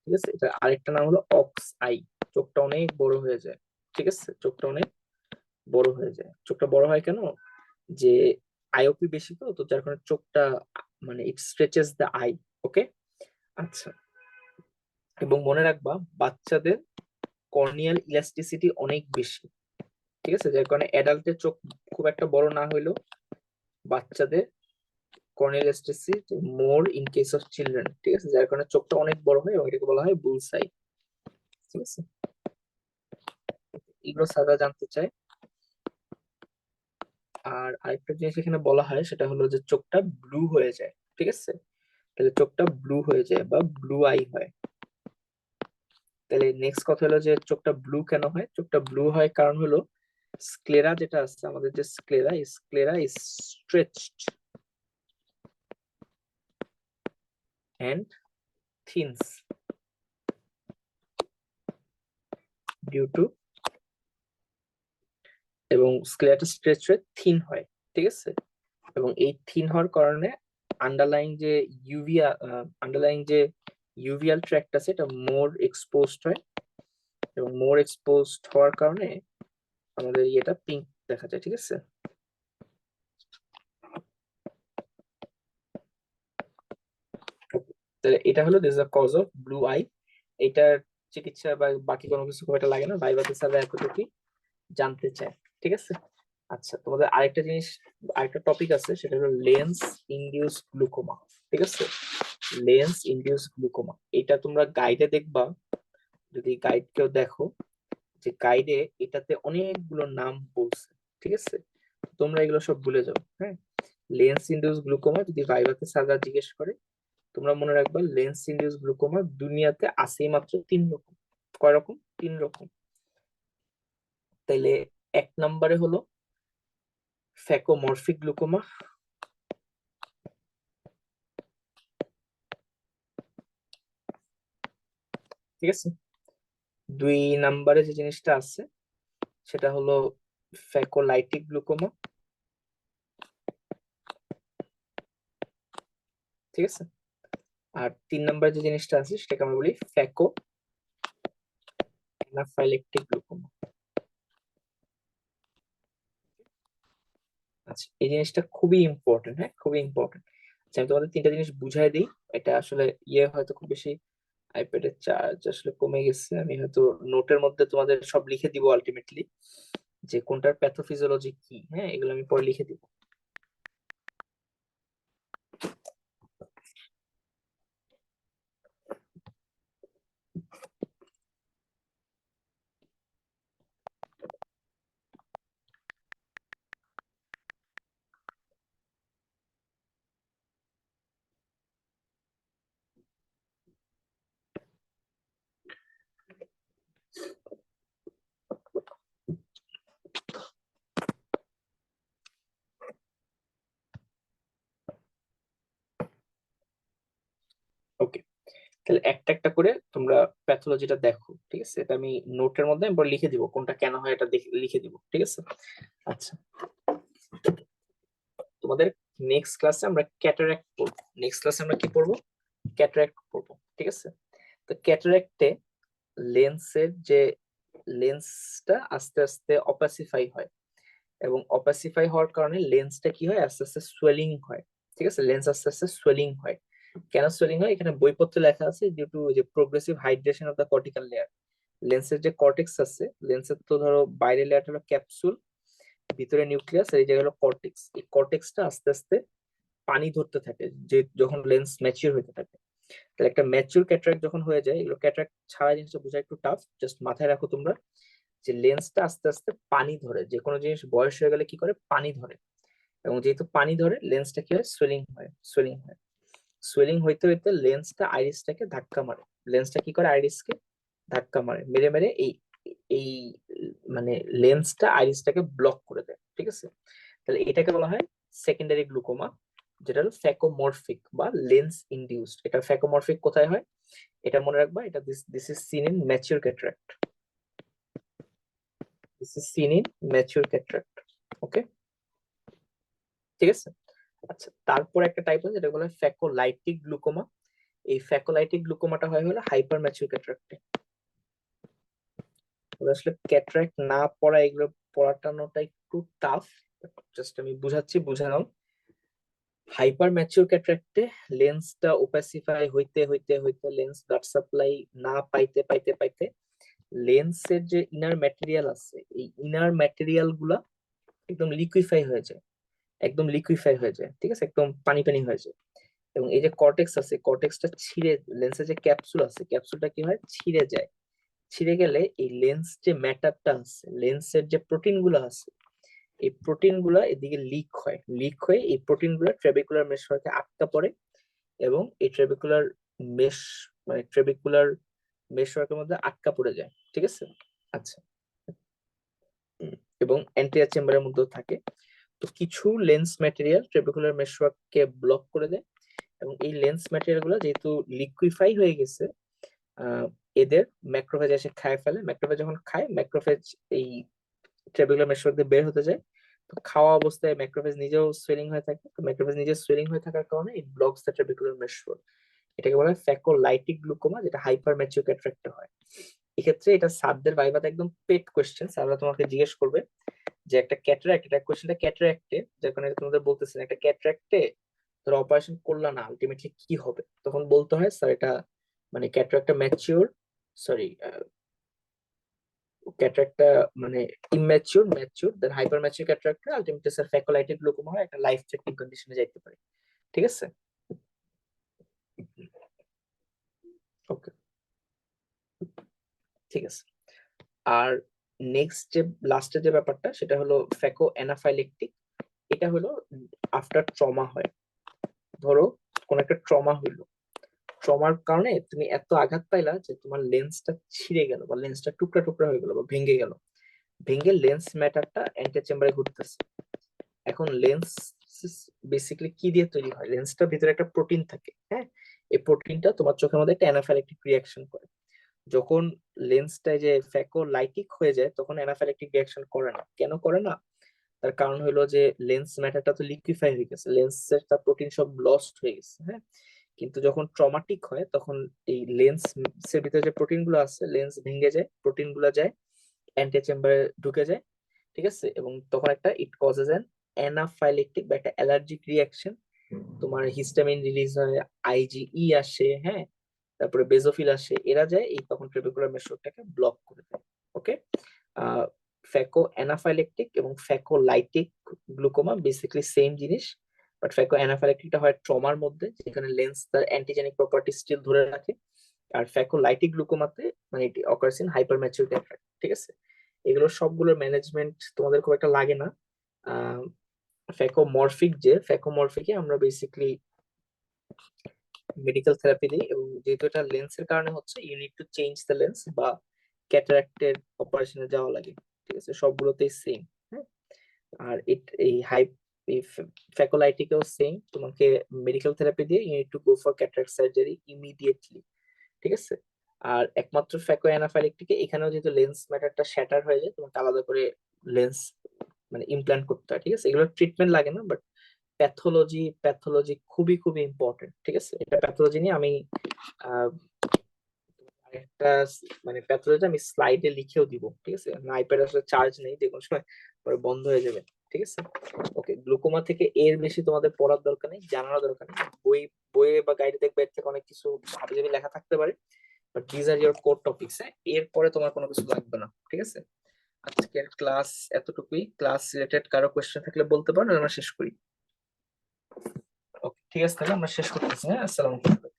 ঠিক আছে, এটা আরেকটা নাম হলো অক্স আই, চোখটা অনেক বড় হয়ে যায়। ঠিক আছে, চোখটা অনেক বড় হয়ে যায়। চোখটা বড় হয় কেন? যে আইওপি বেশি, তো তো যার কারণে চোখটা মানে ইট স্ট্রেচেস দ্য আই। ওকে, আচ্ছা, এবং মনে রাখবা বাচ্চাদের কর্নিয়াল ইলাস্টিসিটি অনেক বেশি। ঠিক আছে, যার কারণে অ্যাডাল্টের চোখ খুব একটা বড় না হইলেও বাচ্চাদের corneal elasticity more in case of children. ঠিক আছে, যার কারণে চোখটা অনেক বড় হয় এবং এটাকে বলা হয় বুলসাই। ঠিক আছে, এগুলো স্যাররা জানতে চায়। আর আরেকটা জিনিস এখানে বলা হয় সেটা হলো যে চোখটা ব্লু হয়ে যায়। ঠিক আছে, তাহলে চোখটা ব্লু হয়ে যায় বা ব্লু আই হয়। তাহলে নেক্সট কথা হলো যে চোখটা ব্লু কেন হয়? চোখটা ব্লু হয় কারণ হলো স্ক্লেরা যেটা আছে আমাদের, যে sclera, sclera is stretched and thins due to, এবং স্ক্লেরাটা স্ট্রেচ হয়ে থিন হয়। ঠিক আছে, এবং এই থিন হওয়ার কারণে আন্ডারলাইং যে ইউভিয়া আন্ডারলাইং যে ইউভিয়াল ট্র্যাক্ট আছে এটা মোর এক্সপোজড হয়, এবং মোর এক্সপোজড হওয়ার কারণে আমাদের ইয়েটা পিঙ্ক দেখা যায়। ঠিক আছে, তাহলে এটা হলো this the cause of blue eye. এটার চিকিৎসা বা বাকি কোনো কিছু খুব একটা লাগে না, ভাইভাতে স্যার এতটুকুই জানতে চায়। ঠিক আছে। আচ্ছা, তোমাদের আরেকটা জিনিস, আরেকটা টপিক আছে, সেটা হলো লেন্স ইনডিউস গ্লুকোমা। ঠিক আছে, লেন্স ইনডিউস গ্লুকোমা, এটা তোমরা গাইডে দেখবা। যদি গাইড কেউ দেখো, যে গাইডে এটাতে অনেকগুলো নাম বলছে। ঠিক আছে, তোমরা এগুলো সব ভুলে যাও। হ্যাঁ, লেন্স ইনডিউস গ্লুকোমা যদি ভাইভাতে স্যাররা জিজ্ঞেস করে, তোমরা মনে রাখবা লেন্স ইনডিউস গ্লুকোমা দুনিয়াতে আছে মাত্র 3 রকম। কয় রকম? 3 রকম। তাইলে 1 নম্বরে হলো ফ্যাকোমরফিক গ্লুকোমা। ঠিক আছে, 2 নম্বরে যে জিনিসটা আছে সেটা হলো ফ্যাকোলাইটিক গ্লুকোমা। ঠিক আছে, আর 3 নম্বরে যে জিনিসটা আছে সেটাকে আমরা বলি ফ্যাকো অ্যানাফাইলেকটিক গ্লুকোমা। আচ্ছা, এই জিনিসটা খুবই ইম্পর্টেন্ট। হ্যাঁ, খুবই ইম্পর্টেন্ট। আচ্ছা, আমি তোমাদের 3টা জিনিস বুঝাই দিই। এটা আসলে হয়তো খুব বেশি আইপ্যাডের চার্জ আসলে কমে গেছে, আমি হয়তো নোটের মধ্যে তোমাদের সব লিখে দিব আলটিমেটলি, যে কোনটার প্যাথোফিজিওলজি কি। হ্যাঁ, এগুলো আমি পরে লিখে দিব। ওকে, তাহলে একটা একটা করে তোমরা প্যাথোলজিটা দেখো। ঠিক আছে, এটা আমি নোটের মধ্যে আমি পরে লিখে দিব, কোনটা কেন হয় এটা লিখে দিব। ঠিক আছে। আচ্ছা, তোমাদের নেক্সট ক্লাসে আমরা ক্যাটারাক্ট পড়বো। নেক্সট ক্লাসে আমরা কি পড়বো? ক্যাটারাক্ট পড়বো। ঠিক আছে, তো ক্যাটারাক্টে লেন্সের যে লেন্সটা আস্তে আস্তে অপাসিফাই হয়, এবং অপাসিফাই হওয়ার কারণে লেন্সটা কি হয়, আস্তে আস্তে সোয়েলিং হয়। ঠিক আছে, লেন্স আস্তে আস্তে সোয়েলিং হয়। কেন সোয়েলিং হয় এখানে বইপত্রে লেখা আছে, ডিউ টু যে progressive hydration of the cortical layer. লেন্সের যে কর্টেক্স আছে, লেন্সের তো ধরো বাইরের লেয়ারটা হলো ক্যাপসুল, ভিতরে নিউক্লিয়াস, এই জায়গায় হলো কর্টেক্স। এই কর্টেক্সটা আস্তে আস্তে পানি ধরতে থাকে যে যখন লেন্স ম্যাচিউর হতে থাকে। তাহলে একটা ম্যাচিউর ক্যাটারাক্ট যখন হয়ে যায়, এগুলো ক্যাটারাক্ট ছাড়া জিনিসটা বোঝা একটু টাফ, জাস্ট মাথায় রাখো তোমরা, যে লেন্সটা আস্তে আস্তে পানি ধরে, যে কোনো জিনিস বয়স হয়ে গেলে কি করে, পানি ধরে। এবং যেহেতু পানি ধরে, লেন্সটা কি হয়, সোয়েলিং হয়, সোয়েলিং হয়। সোয়েলিং হইতে হইতে লেন্সটা আইরিসটাকে ধাক্কা মারে। লেন্সটা কি করে, আইরিসকে ধাক্কা মারে, মেরে মেরে এই এই মানে লেন্সটা আইরিসটাকে ব্লক করে দেয়। ঠিক আছে, তাহলে এটাকে বলা হয় সেকেন্ডারি গ্লুকোমা, যেটা হলো ফ্যাকোমরফিক বা লেন্স ইনডিউসড। এটা ফ্যাকোমরফিক কোথায় হয়, এটা মনে রাখবা, এটা this is seen in mature cataract. This is seen in mature cataract. Okay, ঠিক আছে। আচ্ছা, তারপর একটা টাইপ আছে যেটা বলে ফ্যাকোলাইটিক গ্লুকোমা। এই ফ্যাকোলাইটিক গ্লুকোমাটা হয় হলো হাইপার ম্যাচিউর ক্যাটারাক্টে। আসলে ক্যাটারাক্ট না পড়া, এগুলো পড়াটানোটা একটু টাফ, জাস্ট আমি বুঝাচ্ছি, বুঝে নাও। হাইপার ম্যাচিউর ক্যাটারাক্টে লেন্সটা ওপাসিফাই হইতে হইতে হইতে লেন্স ব্লাড সাপ্লাই না পাইতে পাইতে পাইতে লেন্সের যে ইনার ম্যাটেরিয়াল আছে, এই ইনার ম্যাটেরিয়াল গুলা একদম লিকুইফাই হয়ে যায়, একদম লিকুইফাই হয়ে যায়। ঠিক আছে, একদম পানি পানি হয়ে যায়। এবং এই যে কর্টেক্স আছে, কর্টেক্সটা ছিঁড়ে, লেন্সের যে ক্যাপসুল আছে, ক্যাপসুলটা কি হয়, ছিঁড়ে যায়। ছিঁড়ে গেলে এই লেন্স যে ম্যাটারটা আছে, লেন্সের যে প্রোটিন গুলো আছে, এই প্রোটিন গুলা এদিকে লিক হয়, লিক হয়ে এই প্রোটিন গুলা ট্রেবিকুলার মেশওয়ার্কে আটকা পড়ে, এবং এই ট্রেবিকুলার মেশ মানে ট্রেবিকুলার মেশওয়ার্কের মধ্যে আটকা পড়ে যায়। ঠিক আছে। আচ্ছা, এবং অ্যান্টিয়ার চেম্বারের মধ্যেও থাকে। তো কিছু লেন্স ম্যাটেরিয়াল ট্রেবিকুলার মেশওয়ার্ককে ব্লক করে দেয়, এবং এই লেন্স ম্যাটেরিয়াল গুলো যেহেতু লিকুইফাই হয়ে গেছে, আহ, এদের ম্যাক্রোফেজ এসে খায় ফেলে। ম্যাক্রোফেজ যখন খায়, ম্যাক্রোফেজ এই ট্রেবিকুলার মেশওয়ার্ক দিয়ে বের হতে যায়। তো খাওয়া অবস্থায় ম্যাক্রোফেজ নিজেও সোয়েলিং হয়ে থাকে। তো ম্যাক্রোফেজ নিজে সোয়েলিং হয়ে থাকার কারণে ইট ব্লকস দ্য ট্রেবিকুলার মেশওয়ার্ক। এটাকে বলা হয় ফ্যাকোলাইটিক গ্লুকোমা, যেটা হাইপার ম্যাচিউর ক্যাটারাক্টে হয়। এক্ষেত্রে এটা স্যারদের ভাইভাতে একদম পেট কোশ্চেন, স্যাররা তোমাকে জিজ্ঞেস করবে যে একটা ক্যাটারাক্ট, এটা কোশ্চেনটা ক্যাটারাক্টে, যখন তোমাদের বলতেছেন একটা ক্যাটারাক্টে ধরো অপারেশন করলা না, আলটিমেটলি কি হবে? তখন বলতে হয় স্যার এটা মানে ক্যাটারাক্টটা ম্যাচিওর, সরি ক্যাটারাক্টটা মানে immature, mature then hyper mature ক্যাটারাক্টটা আলটিমেটলি স্যার ফ্যাকোলাইটেড গ্লুকোমা হয়, একটা লাইফ থ্রেটনিং কন্ডিশনে যাইতে পারে। ঠিক আছে, ওকে, ঠিক আছে। আর নেক্সট যে লাস্টের যে ব্যাপারটা সেটা হলো ফ্যাকো অ্যানাফাইলেকটিক। এটা হলো আফটার ট্রমা হয়। ধরো কোন একটা ট্রমা হইলো, ট্রমার কারণে তুমি এত আঘাত পাইলা যে তোমার লেন্সটা ছিঁড়ে গেল বা লেন্সটা টুকরা টুকরা হয়ে গেল বা ভেঙে গেল, ভেঙে লেন্স ম্যাটারটা অ্যান্টি চেম্বারে ঘুরতেছে। এখন লেন্স বেসিক্যালি কি দিয়ে তৈরি হয়? লেন্সটার ভিতরে একটা প্রোটিন থাকে, হ্যাঁ, এই প্রোটিনটা তোমার চোখের মধ্যে একটা অ্যানাফাইলেকটিক রিয়াকশন করে। যখন লেন্সটা যে ফ্যাকোলাইটিক হয়ে যায় তখন অ্যানাফাইলেকটিক রিয়াকশন করে না। কেন করে না? তার কারণ হলো যে লেন্স ম্যাটারটা তো লিকুইফাই হয়ে গেছে, লেন্সের তার প্রোটিন সব লস্ট হয়ে গেছে, হ্যাঁ। কিন্তু যখন ট্রমাটিক হয় তখন এই লেন্সের ভিতরে যে প্রোটিন গুলো আছে, লেন্স ভেঙে যায়, প্রোটিন গুলো যায় অ্যান্টি চেম্বারে ঢুকে যায়, ঠিক আছে, এবং তখন একটা ইট কজেস অ্যান অ্যানাফাইলেকটিক বা একটা অ্যালার্জিক রিয়াকশন। তোমার হিস্টামিন রিলিজ হয়, আইজিই আসে, হ্যাঁ, তারপরে বেজোফিল আসে, এরা যায় এই তখন ট্রেবেকুলার মেশরটাকে ব্লক করে দেয়। ওকে, ফ্যাকো অ্যানাফাইলেকটিক এবং ফ্যাকোলাইটিক গ্লুকোমা বেসিক্যালি সেম জিনিস, বাট ফ্যাকো অ্যানাফাইলেকটিকটা হয় ট্রমার মধ্যে যেখানে লেন্স তার অ্যান্টিজেনিক প্রপার্টি স্টিল ধরে রাখে, আর ফ্যাকোলাইটিক গ্লুকোমাতে মানে এটি occurs in hyper maturity attract. ঠিক আছে, এগুলো সবগুলোর ম্যানেজমেন্ট তোমাদের খুব একটা লাগে না। ফ্যাকোমরফিক যে ফ্যাকোমরফিকে আমরা বেসিক্যালি মেডিকেল থেরাপি দিই, এবং যেহেতু এটা লেন্সের কারণে হচ্ছে you need to change the lens বা ক্যাটারাক্টের অপারেশনে যাওয়া লাগে। ঠিক আছে, সবগুলোতেই সেম। হ্যাঁ, আর এই এই ফ্যাকোলাইটিকেও সেম, তোমাকে মেডিকেল থেরাপি দিয়ে you need to go for cataract surgery immediately. ঠিক আছে, আর একমাত্র ফ্যাকো অ্যানাফাইলেকটিকে এখানেও যেহেতু লেন্স ম্যাটারটা শ্যাটার হয়ে যায় তোমাকে আলাদা করে লেন্স মানে ইমপ্ল্যান্ট করতে হয়। ঠিক আছে, এগুলো ট্রিটমেন্ট লাগে না, বাট প্যাথোলজি খুবই খুবই ইম্পর্টেন্ট। ঠিক আছে, এটা প্যাথোলজি নিয়ে আমি আহ, একটা মানে প্যাথোলজি আমি স্লাইডে লিখেও দিব। ঠিক আছে, আইপ্যাড আসলে চার্জ নেই, যে কোনো সময় পরে বন্ধ হয়ে যাবে। ঠিক আছে, ওকে, গ্লুকোমা থেকে এর বেশি তোমাদের পড়ার দরকার নেই, জানার দরকার নেই। বইয়ে বা গাইডে দেখবে এর থেকে অনেক কিছু হাবিজাবি লেখা থাকতে পারে, but these are your core topics. হ্যাঁ, এরপরে তোমার কোনো কিছু লাগবে না। ঠিক আছে, আজকের ক্লাস এতটুকুই। ক্লাস রিলেটেড কারো কোয়েশ্চেন থাকলে বলতে পারো, আমরা শেষ করি। ওকে, ঠিক আছে, তাহলে আমরা শেষ করতেছি। হ্যাঁ, আসসালামু আলাইকুম।